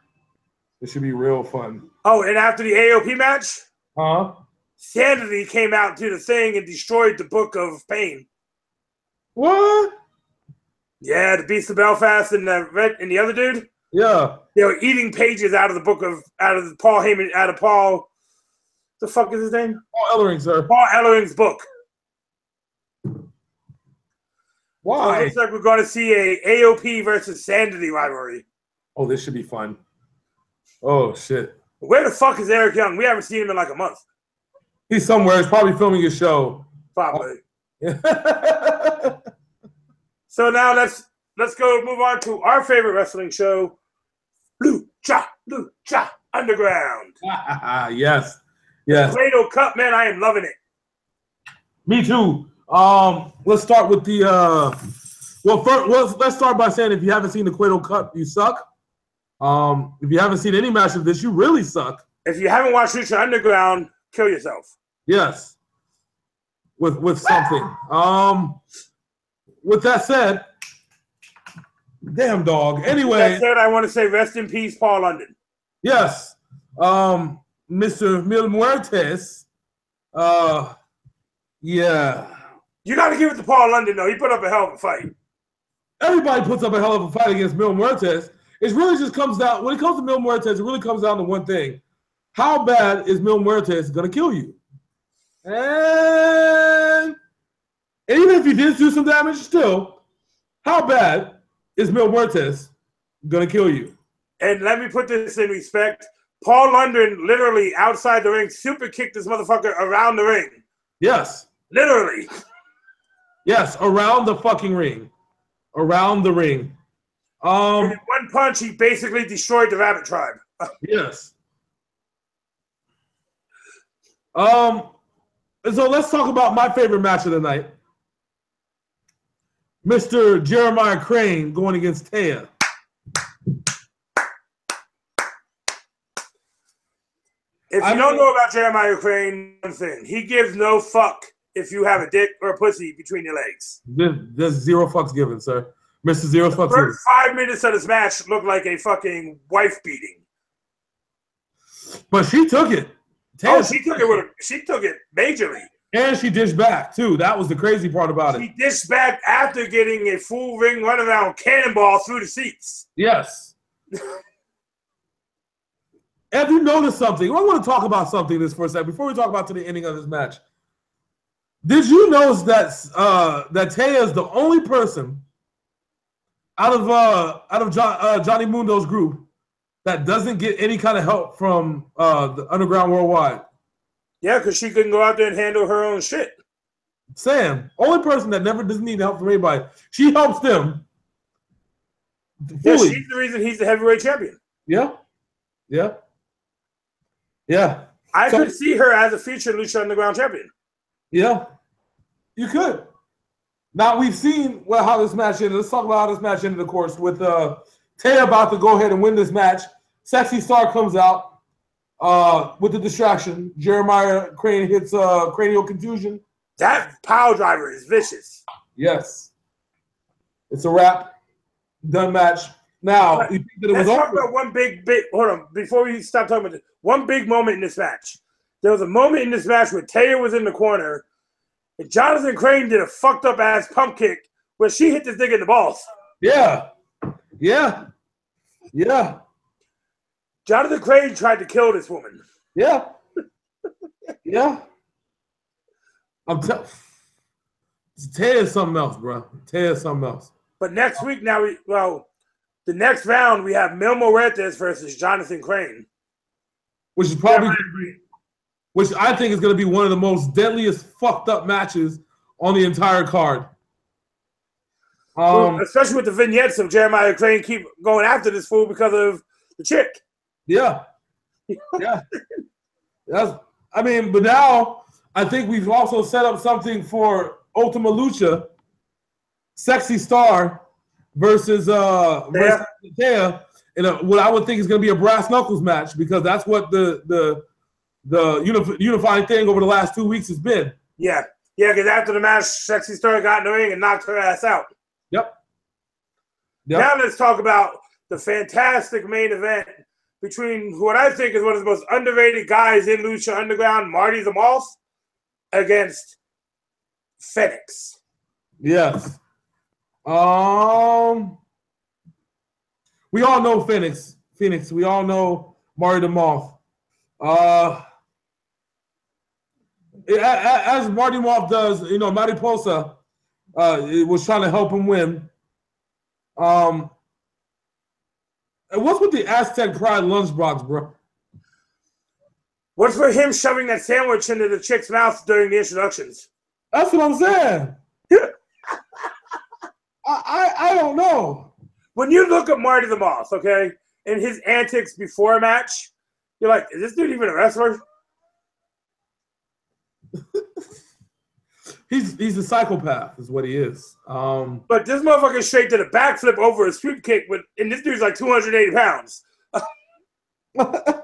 This should be real fun. Oh, and after the AOP match, Sanity came out to the thing and destroyed the Book of Pain. What? Yeah, the Beast of Belfast and the other dude. Yeah. They were eating pages out of Paul Heyman, out of Paul. The fuck is his name? Paul Ellering, sir. Paul Ellering's book. Why? So it looks like we're going to see a AOP versus Sanity rivalry. Oh, this should be fun. Oh, shit. Where the fuck is Eric Young? We haven't seen him in like a month. He's somewhere. He's probably filming his show. Probably. So now let's go move on to our favorite wrestling show, Lucha Underground. Yes. Yes. Cradle Cup, man, I am loving it. Me too. Let's start with the let's start by saying if you haven't seen the Cradle Cup, you suck. If you haven't seen any match of this, you really suck. If you haven't watched Lucha Underground, kill yourself. Yes. With something. With that said, damn dog. Anyway. That said, I want to say rest in peace, Paul London. Yes. Mr. Mil Muertes. Yeah. You got to give it to Paul London, though. He put up a hell of a fight. Everybody puts up a hell of a fight against Mil Muertes. It really just comes down, when it comes to Mil Muertes, it really comes down to one thing. How bad is Mil Muertes going to kill you? And even if he did do some damage, still, how bad is Mil Muertes going to kill you? And let me put this in respect. Paul London literally outside the ring super kicked this motherfucker around the ring. Yes. Literally. Yes, around the fucking ring. Around the ring. In one punch, he basically destroyed the Rabbit Tribe. Yes. So let's talk about my favorite match of the night. Mr. Jeremiah Crane going against Taya. If you don't know about Jeremiah Crane, one thing, he gives no fuck if you have a dick or a pussy between your legs. There's zero fucks given, sir. Mr. Zero fucks given. First 5 minutes of this match looked like a fucking wife beating. But she took it. She took it majorly. And she dished back, too. That was the crazy part about it. She dished back after getting a full ring runaround cannonball through the seats. Yes. Have you noticed something? I want to talk about something this for a second before we talk about to the ending of this match. Did you notice that that Taya is the only person out of Johnny Mundo's group that doesn't get any kind of help from the Underground Worldwide. Yeah, because she couldn't go out there and handle her own shit. Sam, only person that never doesn't need help from anybody. She helps them. Yeah, Fully. she's the reason he's the heavyweight champion. Yeah. Yeah. Yeah. I could see her as a future Lucha Underground champion. Yeah. You could. Now we've seen how this match ended. Let's talk about how this match ended, of course, with Taya about to go ahead and win this match. Sexy Star comes out with the distraction. Jeremiah Crane hits cranial contusion. That pile driver is vicious. Yes. It's a wrap. Done match. Now, you think that it was let's talk about one big, hold on, before we stop talking about this. One big moment in this match. There was a moment in this match where Taya was in the corner and Jonathan Crane did a fucked up ass pump kick where she hit this nigga in the balls. Yeah. Yeah. Yeah. Jonathan Crane tried to kill this woman. Yeah. Yeah. Taya is something else, bro. Taya is something else. But next week now, the next round we have Mil Muertes versus Jonathan Crane. Which is probably, which I think is going to be one of the most deadliest fucked up matches on the entire card. Especially with the vignettes of Jeremiah Crane keep going after this fool because of the chick. Yeah. Yeah. But now I think we've also set up something for Ultima Lucha, Sexy Star versus Taya in what I would think is going to be a brass knuckles match, because that's what the unifying thing over the last 2 weeks has been. Yeah, because after the match, Sexy Star got in the ring and knocked her ass out. Yep. Now let's talk about the fantastic main event between what I think is one of the most underrated guys in Lucha Underground, Marty the Moth, against Phoenix. Yes. We all know Phoenix. We all know Marty the Moth. As Marty Moth does, Mariposa was trying to help him win. And what's with the Aztec Pride lunchbox, bro? What's with him shoving that sandwich into the chick's mouth during the introductions? That's what I'm saying. I don't know. When you look at Marty the Moth, okay, and his antics before a match, you're like, is this dude even a wrestler? He's a psychopath, is what he is. But this motherfucker straight did a backflip over a sweep kick, and this dude's like 280 pounds. I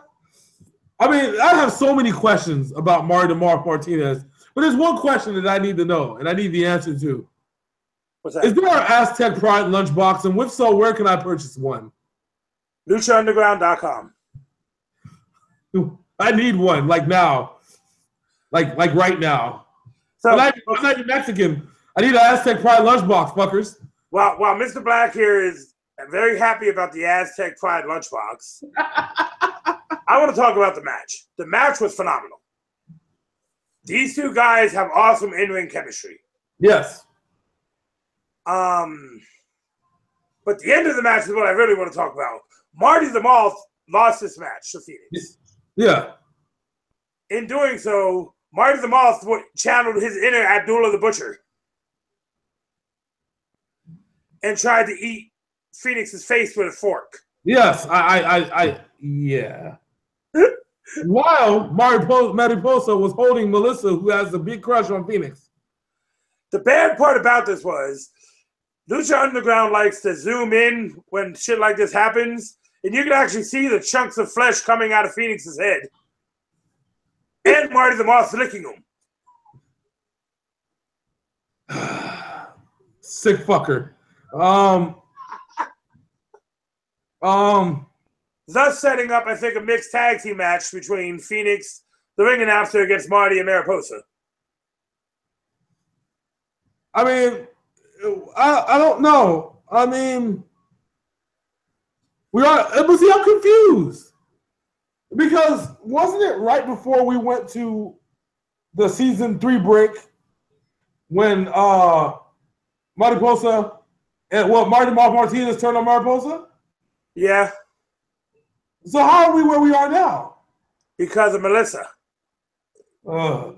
have so many questions about Marty the Moth Martinez, but there's one question that I need to know, and I need the answer to. What's that? Is there an Aztec Pride lunchbox, and if so, where can I purchase one? LuchaUnderground.com. I need one, like now. Like right now. So, I'm not even Mexican. I need an Aztec Pride lunchbox, fuckers. While Mr. Black here is very happy about the Aztec Pride lunchbox, I want to talk about the match. The match was phenomenal. These two guys have awesome in-ring chemistry. Yes. But the end of the match is what I really want to talk about. Marty the Moth lost this match to Phoenix. Yeah. In doing so, Marty the Moth channeled his inner Abdullah the Butcher and tried to eat Phoenix's face with a fork. Yes, yeah. While Mariposa was holding Melissa, who has a big crush on Phoenix. The bad part about this was Lucha Underground likes to zoom in when shit like this happens, and you can actually see the chunks of flesh coming out of Phoenix's head. And Marty the Moth licking him. Sick fucker. Thus setting up, I think, a mixed tag team match between Phoenix, the ring announcer, against Marty and Mariposa. I don't know. I'm confused. Because wasn't it right before we went to the season 3 break when Mariposa Marty Martinez turned on Mariposa? Yeah. So how are we where we are now? Because of Melissa. I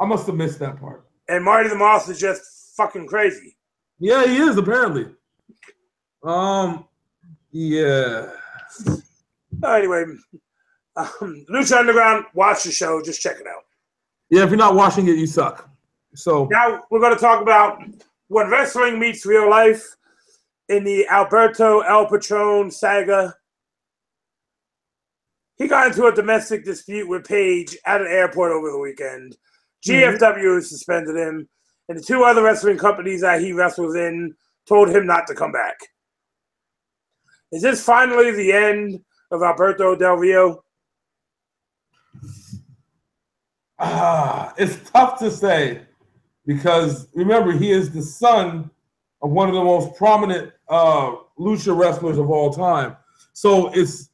must have missed that part. And Marty the Moss is just fucking crazy. Yeah, he is apparently. Yeah. Anyway, Lucha Underground, watch the show. Just check it out. Yeah, if you're not watching it, you suck. So now we're going to talk about when wrestling meets real life in the Alberto El Patron saga. He got into a domestic dispute with Paige at an airport over the weekend. GFW suspended him, and the two other wrestling companies that he wrestles in told him not to come back. Is this finally the end of Alberto Del Rio? It's tough to say because, remember, he is the son of one of the most prominent lucha wrestlers of all time. So it's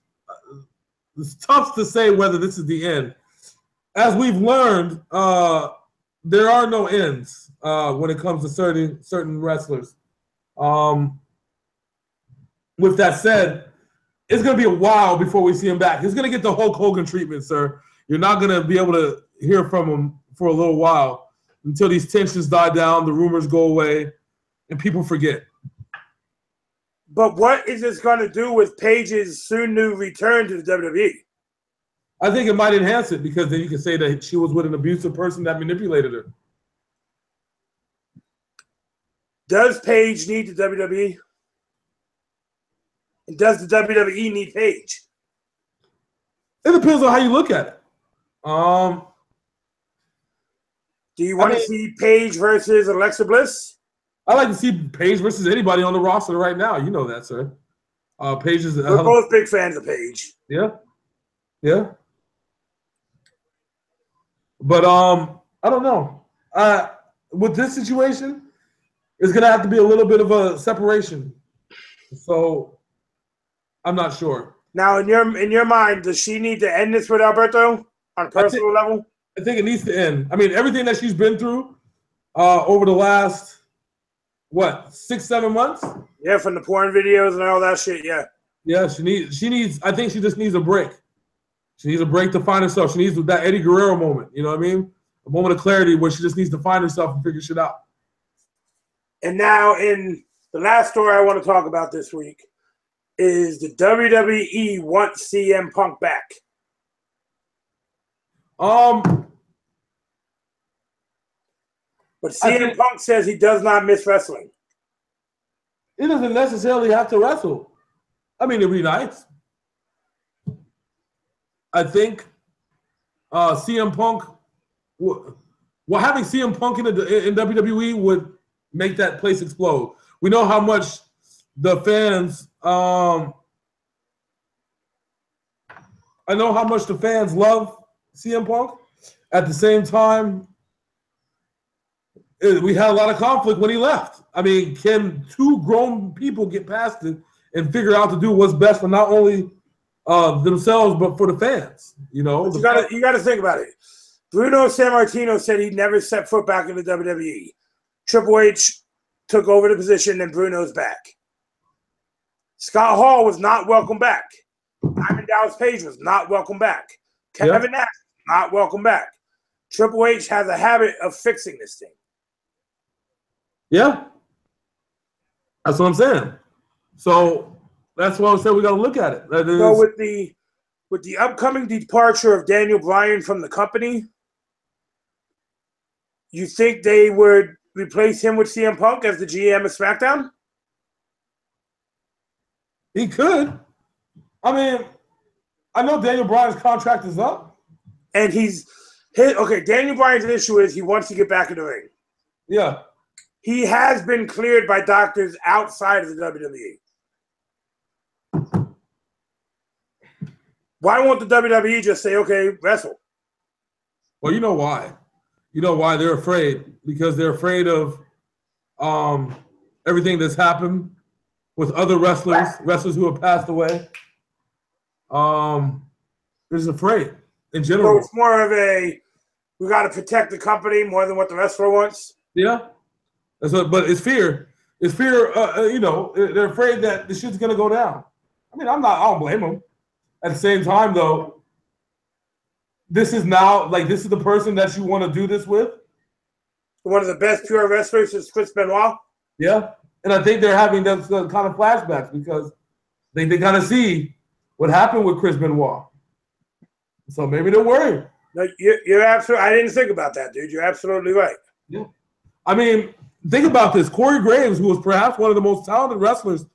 tough to say whether this is the end. As we've learned, there are no ends when it comes to certain wrestlers. With that said, it's going to be a while before we see him back. He's going to get the Hulk Hogan treatment, sir. You're not going to be able to hear from him for a little while until these tensions die down, the rumors go away, and people forget. But what is this going to do with Paige's soon-new return to the WWE? I think it might enhance it because then you can say that she was with an abusive person that manipulated her. Does Paige need the WWE? And does the WWE need Paige? It depends on how you look at it. Do you want to see Paige versus Alexa Bliss? I like to see Paige versus anybody on the roster right now. You know that, sir. Paige is. We're both big fans of Paige. Yeah, yeah. But I don't know. With this situation, it's gonna have to be a little bit of a separation. So I'm not sure. Now, in your mind, does she need to end this with Alberto on a personal level? I think it needs to end. I mean, everything that she's been through over the last 6-7 months. Yeah, from the porn videos and all that shit. Yeah. Yeah, she needs. I think she just needs a break. She needs a break to find herself. She needs that Eddie Guerrero moment. You know what I mean? A moment of clarity where she just needs to find herself and figure shit out. And now, in the last story I want to talk about this week is the WWE wants CM Punk back. But CM Punk says he does not miss wrestling. He doesn't necessarily have to wrestle. I mean, it'd be nice. I think CM Punk, having CM Punk in WWE would make that place explode. We know how much the fans, I know how much the fans love CM Punk. At the same time, we had a lot of conflict when he left. I mean, can two grown people get past it and figure out to do what's best for not only themselves but for the fans? You know, you got to think about it. Bruno Sammartino said he'd never set foot back in the WWE. Triple H took over the position, and Bruno's back. Scott Hall was not welcome back. Diamond Dallas Page was not welcome back. Kevin Nash not welcome back. Triple H has a habit of fixing this thing. Yeah. That's what I'm saying. So that's why I said we got to look at it. So with the upcoming departure of Daniel Bryan from the company, you think they would replace him with CM Punk as the GM of SmackDown? He could. I mean, I know Daniel Bryan's contract is up. And Daniel Bryan's issue is he wants to get back in the ring. Yeah. He has been cleared by doctors outside of the WWE. Why won't the WWE just say, okay, wrestle? Well, you know why. You know why they're afraid. Because they're afraid of everything that's happened with other wrestlers who have passed away. They're just afraid in general. So it's more of we got to protect the company more than what the wrestler wants? Yeah. But it's fear. It's fear, they're afraid that the shit's going to go down. I mean, I don't blame him. At the same time, though, this is the person that you want to do this with. One of the best pure wrestlers is Chris Benoit. Yeah, and I think they're having those kind of flashbacks because they kind of see what happened with Chris Benoit. So maybe they're worried. No, you're absolutely. I didn't think about that, dude. You're absolutely right. Yeah, I mean, think about this. Corey Graves, who was perhaps one of the most talented wrestlers in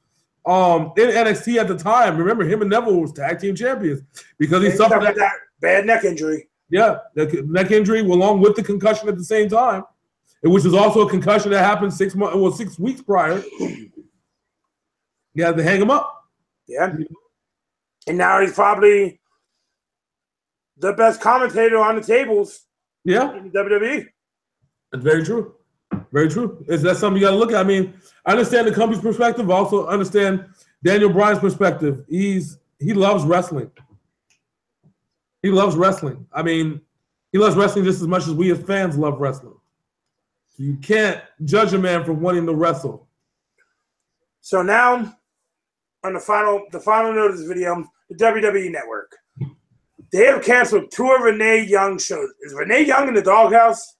NXT at the time. Remember, him and Neville was tag team champions because he suffered that bad neck injury. Yeah, the neck injury along with the concussion at the same time, which was also a concussion that happened 6 weeks prior. You had to hang him up. Yeah, and now he's probably the best commentator on the tables. Yeah, in WWE. That's very true. Very true. That's something you got to look at. I mean, I understand the company's perspective. I also understand Daniel Bryan's perspective. He loves wrestling. He loves wrestling. I mean, he loves wrestling just as much as we as fans love wrestling. You can't judge a man for wanting to wrestle. So now, on the final note of this video, the WWE Network. They have canceled 2 of Renee Young's shows. Is Renee Young in the doghouse?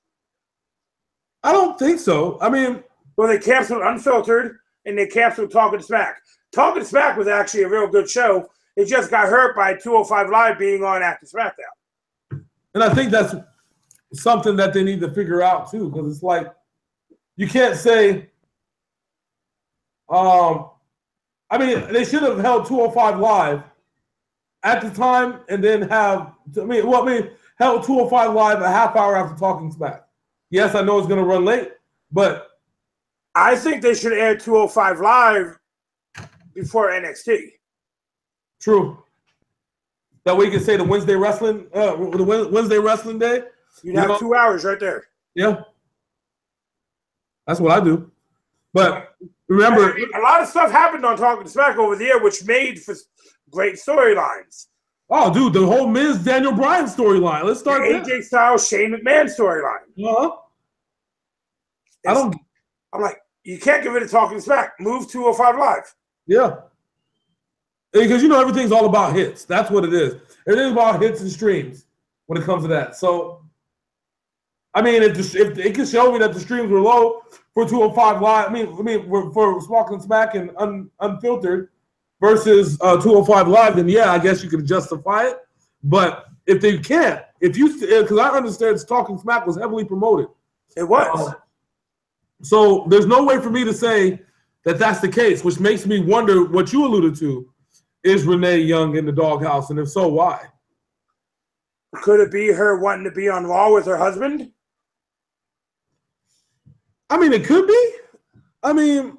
I don't think so. I mean, well, they canceled Unfiltered and they canceled Talking Smack. Talking Smack was actually a real good show. It just got hurt by 205 Live being on after SmackDown. And I think that's something that they need to figure out too, because it's like you can't say. I mean, they should have held 205 Live at the time, and then held 205 Live a half hour after Talking Smack. Yes, I know it's going to run late, but I think they should air 205 Live before NXT. True. That way you can say the Wednesday wrestling day. You'd have 2 hours right there. Yeah. That's what I do. But remember, a lot of stuff happened on Talking Smack over there, which made for great storylines. Oh, dude, the whole Miz Daniel Bryan storyline. Let's start the AJ Styles Shane McMahon storyline. I'm like, you can't get rid of Talking Smack. Move 205 Live. Yeah. Because everything's all about hits. That's what it is. Everything's about hits and streams when it comes to that. So, I mean, if it can show me that the streams were low for 205 Live, I mean for Talking Smack and Unfiltered versus 205 Live, then yeah, I guess you could justify it. But if they can't, because I understand Talking Smack was heavily promoted. It was. So there's no way for me to say that that's the case, which makes me wonder what you alluded to. Is Renee Young in the doghouse? And if so, why? Could it be her wanting to be on Raw with her husband? I mean, it could be. I mean,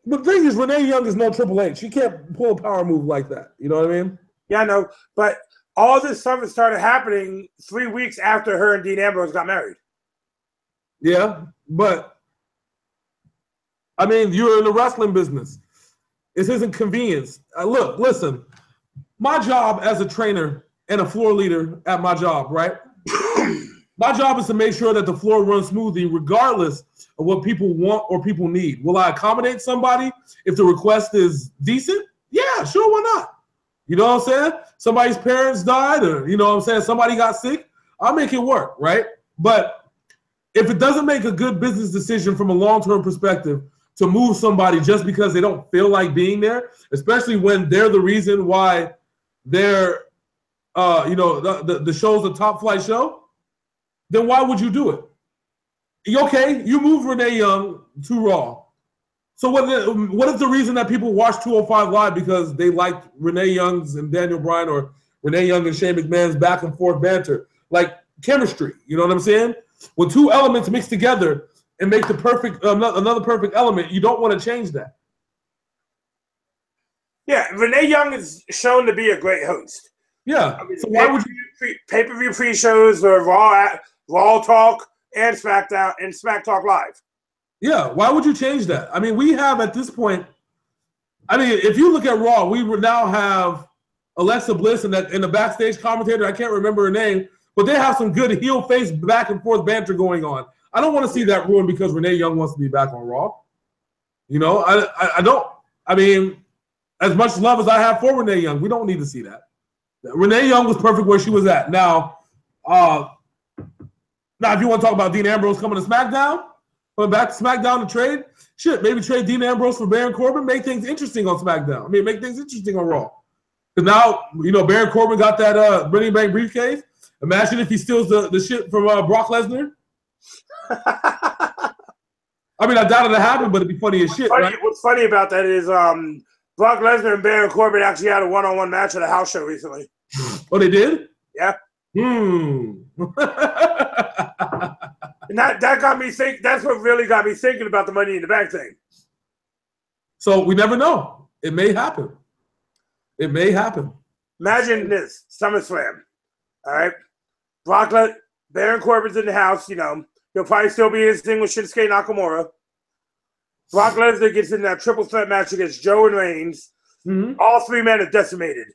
the thing is, Renee Young is no Triple H. She can't pull a power move like that. You know what I mean? Yeah, I know. But all this stuff has started happening 3 weeks after her and Dean Ambrose got married. Yeah, but I mean, you're in the wrestling business. This isn't convenience. Look, listen, my job as a trainer and a floor leader at my job, right? My job is to make sure that the floor runs smoothly regardless of what people want or people need. Will I accommodate somebody if the request is decent? Yeah, sure, why not? You know what I'm saying? Somebody's parents died or, you know what I'm saying, somebody got sick. I'll make it work, right? But if it doesn't make a good business decision from a long-term perspective to move somebody just because they don't feel like being there, especially when they're the reason why they're, the show's a top flight show, then why would you do it? Okay, you move Renee Young to Raw. So what is the reason that people watch 205 Live? Because they liked Renee Young's and Daniel Bryan or Renee Young and Shane McMahon's back and forth banter, like chemistry. You know what I'm saying? When two elements mix together and make the perfect another perfect element, you don't want to change that. Yeah, Renee Young is shown to be a great host. Yeah. I mean, so why would you pay-per-view pre-shows or Raw Talk and SmackDown and Smack Talk Live? Yeah, why would you change that? I mean, we have at this point. I mean, if you look at Raw, we now have Alexa Bliss and the backstage commentator. I can't remember her name, but they have some good heel face back and forth banter going on. I don't want to see that ruined because Renee Young wants to be back on Raw. You know, I I mean, as much love as I have for Renee Young, we don't need to see that. Renee Young was perfect where she was at. Now, if you want to talk about Dean Ambrose coming to SmackDown, coming back to SmackDown to trade, shit, maybe trade Dean Ambrose for Baron Corbin, make things interesting on SmackDown. I mean, make things interesting on Raw. Because now, Baron Corbin got that Money in the Bank briefcase. Imagine if he steals the shit from Brock Lesnar. I mean, I doubt it'll happen, but it'd be funny as shit, right? What's funny about that is Brock Lesnar and Baron Corbin actually had a one-on-one match at a house show recently. Oh, they did? Yeah. And that got me think. That's what really got me thinking about the Money in the Bank thing. So we never know. It may happen. It may happen. Imagine this: SummerSlam. All right, Baron Corbin's in the house. He'll probably still be in his thing with Shinsuke Nakamura. Brock Lesnar gets in that triple threat match against Joe and Reigns. Mm-hmm. All three men are decimated.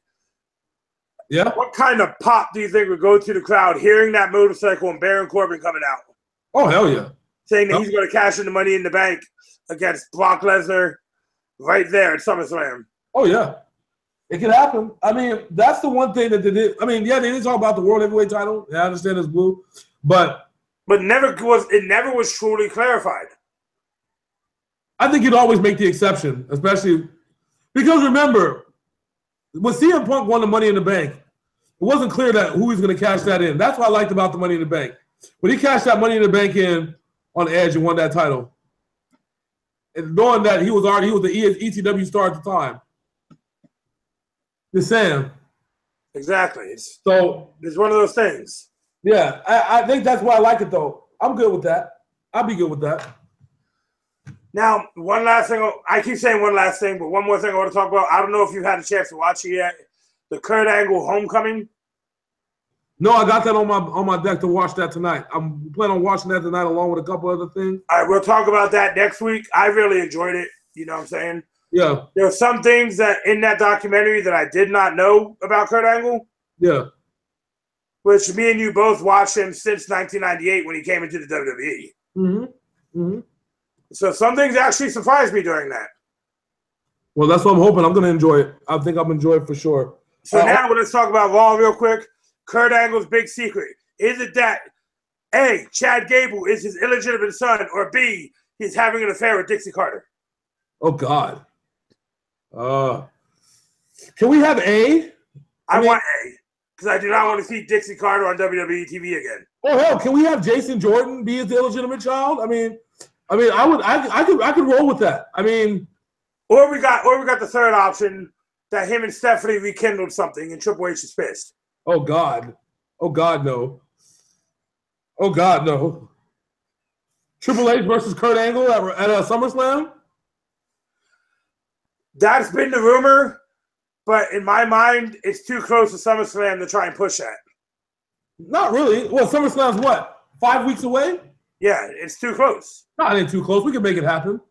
Yeah. What kind of pop do you think would go to the crowd hearing that motorcycle and Baron Corbin coming out? Oh, hell yeah. Saying that he's going to cash in the Money in the Bank against Brock Lesnar right there at SummerSlam. Oh, yeah. It could happen. I mean, that's the one thing that they did. I mean, yeah, they didn't talk about the World Heavyweight title. Yeah, I understand it's blue. But it never was truly clarified. I think you'd always make the exception, especially because remember, when CM Punk won the Money in the Bank, it wasn't clear that who he's going to cash that in. That's what I liked about the Money in the Bank. When he cashed that Money in the Bank in on Edge and won that title, and knowing that he was the ECW star at the time. Just saying. Exactly. It's one of those things. Yeah, I think that's why I like it, though. I'm good with that. I'll be good with that. Now, one last thing. I keep saying one last thing, but one more thing I want to talk about. I don't know if you've had a chance to watch it yet. The Kurt Angle Homecoming. No, I got that on my deck to watch that tonight. I'm planning on watching that tonight along with a couple other things. All right, we'll talk about that next week. I really enjoyed it. You know what I'm saying? Yeah. There are some things that in that documentary that I did not know about Kurt Angle. Yeah. Which me and you both watched him since 1998 when he came into the WWE. Mm-hmm. Mm-hmm. So some things actually surprised me during that. Well, that's what I'm hoping. I'm going to enjoy it. I think I'm enjoy it for sure. So now let's talk about Raw real quick. Kurt Angle's big secret. Is it that A, Chad Gable is his illegitimate son, or B, he's having an affair with Dixie Carter? Oh, God. Can we have A? I want A, because I do not want to see Dixie Carter on WWE TV again. Oh, hell, can we have Jason Jordan be his illegitimate child? I could roll with that. I mean, or we got the third option that him and Stephanie rekindled something and Triple H is pissed. Oh God. Oh God, no. Oh God, no. Triple H versus Kurt Angle at SummerSlam? That's been the rumor, but in my mind, it's too close to SummerSlam to try and push that. Not really. Well, SummerSlam's what? 5 weeks away? Yeah, it's too close. No, it ain't too close. We can make it happen.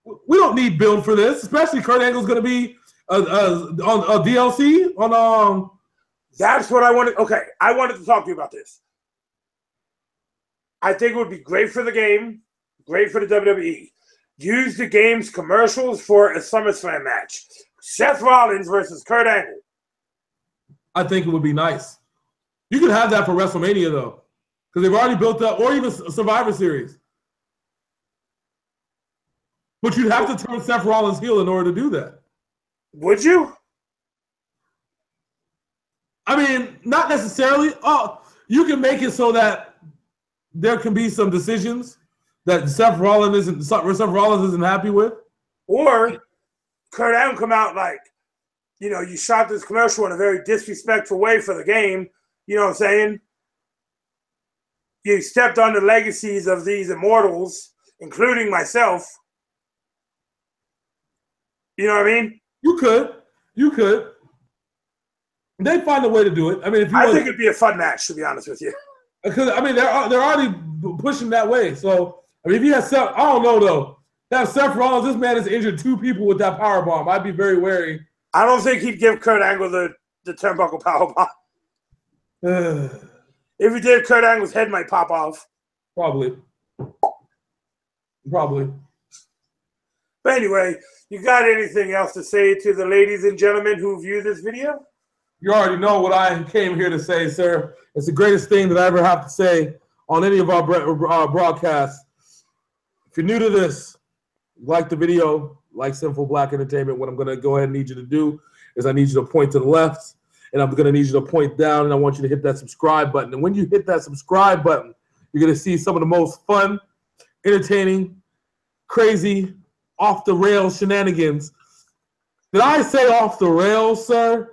We don't need build for this, especially Kurt Angle's going to be on a DLC on. That's what I wanted. Okay, I wanted to talk to you about this. I think it would be great for the game, great for the WWE. Use the game's commercials for a SummerSlam match. Seth Rollins versus Kurt Angle. I think it would be nice. You could have that for WrestleMania, though, because they've already built up, or even Survivor Series. But you'd have to turn Seth Rollins heel in order to do that. Would you? I mean, not necessarily. Oh, you can make it so that there can be some decisions that Seth Rollins isn't happy with. Or Kurt Angle come out like, you shot this commercial in a very disrespectful way for the game. You know what I'm saying? You stepped on the legacies of these immortals, including myself. You know what I mean? You could. They'd find a way to do it. I mean, I think it'd be a fun match, to be honest with you. Because they're already pushing that way. So if you have Seth, I don't know though. That Seth Rollins, this man has injured 2 people with that power bomb. I'd be very wary. I don't think he'd give Kurt Angle the turnbuckle power bomb. If he did, Kurt Angle's head might pop off. Probably. But anyway, you got anything else to say to the ladies and gentlemen who view this video? You already know what I came here to say, sir. It's the greatest thing that I ever have to say on any of our broadcasts. If you're new to this, like the video, like Sinful Black Entertainment, what I'm going to go ahead and need you to do is I need you to point to the left, and I'm going to need you to point down, and I want you to hit that subscribe button. And when you hit that subscribe button, you're going to see some of the most fun, entertaining, crazy, off-the-rails shenanigans. Did I say off the rails, sir?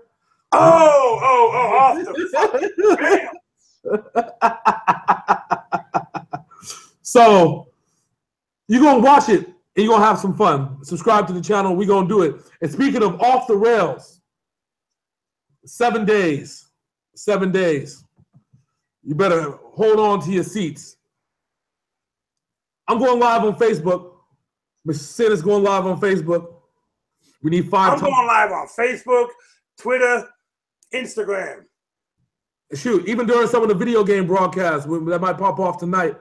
Off the rails. So, you're going to watch it, and you're going to have some fun. Subscribe to the channel. We're going to do it. And speaking of off the rails, 7 days. 7 days. You better hold on to your seats. I'm going live on Facebook. Mr. Sin is going live on Facebook. We need 5. I'm going live on Facebook, Twitter, Instagram. Shoot, even during some of the video game broadcasts that might pop off tonight,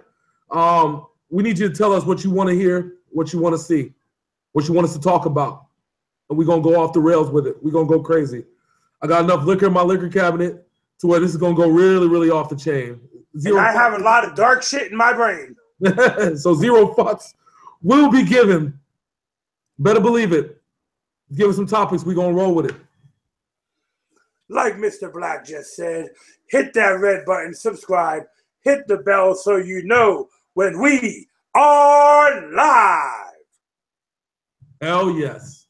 we need you to tell us what you want to hear, what you want to see, what you want us to talk about. And we're going to go off the rails with it. We're going to go crazy. I got enough liquor in my liquor cabinet to where this is going to go really, really off the chain. And I have a lot of dark shit in my brain. So 0 fucks will be given. Better believe it. Give us some topics. We're going to roll with it. Like Mr. Black just said, hit that red button, subscribe, hit the bell so you know when we are live. Hell yes.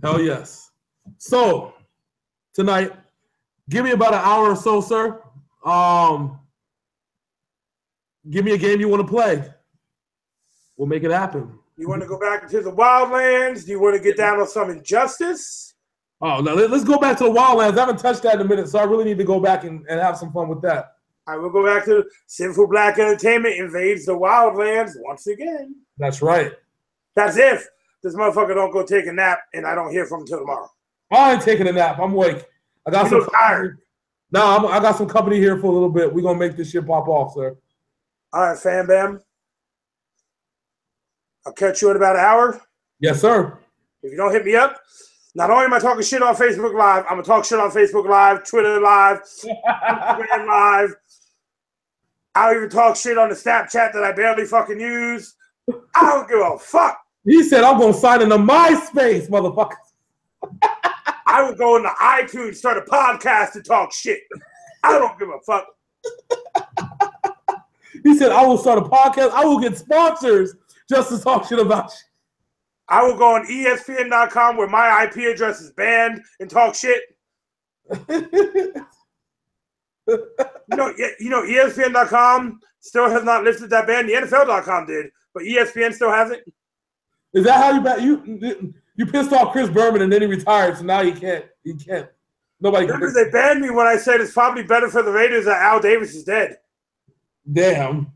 Hell yes. So, tonight, give me about an hour or so, sir. Give me a game you want to play. We'll make it happen. You want to go back into the Wildlands? Do you want to get down on some Injustice? Oh, no, let's go back to the Wildlands. I haven't touched that in a minute, so I really need to go back and have some fun with that. I will go back to Sinful Black Entertainment invades the Wildlands once again. That's right. That's if this motherfucker don't go take a nap and I don't hear from him until tomorrow. I ain't taking a nap. I'm awake. I got some tired. No, I got some company here for a little bit. We're going to make this shit pop off, sir. All right, fam bam. I'll catch you in about an hour. Yes, sir. If you don't hit me up, not only am I talking shit on Facebook Live, I'm going to talk shit on Facebook Live, Twitter Live, Instagram Live. I'll even talk shit on the Snapchat that I barely fucking use. I don't give a fuck. He said, I'm going to sign into MySpace, motherfucker. I would go into iTunes, start a podcast and talk shit. I don't give a fuck. He said, I will start a podcast. I will get sponsors just to talk shit about you. I will go on ESPN.com where my IP address is banned and talk shit. you know, ESPN.com still has not lifted that ban. The NFL.com did, but ESPN still hasn't. Is that how you pissed off Chris Berman and then he retired, so now he can't. Nobody can. Remember, they banned me when I said it's probably better for the Raiders that Al Davis is dead. Damn.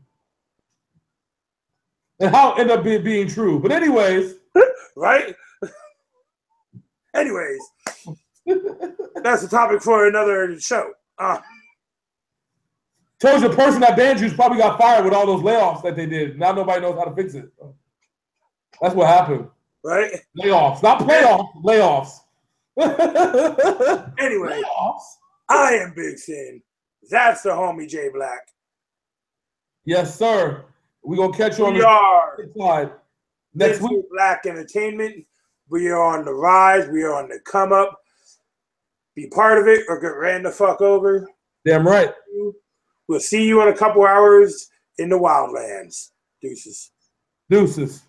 And how it ended up being true. But anyways. Right? Anyways. That's the topic for another show. Told you the person that banned you probably got fired with all those layoffs that they did. Now nobody knows how to fix it. That's what happened. Right? Layoffs. Not playoffs, layoffs. Anyway, layoffs. I am Big Sin. That's the homie J Black. Yes, sir. We're going to catch you on the side. Next week. Black Entertainment. We are on the rise. We are on the come up. Be part of it or get ran the fuck over. Damn right. We'll see you in a couple hours in the Wildlands. Deuces. Deuces.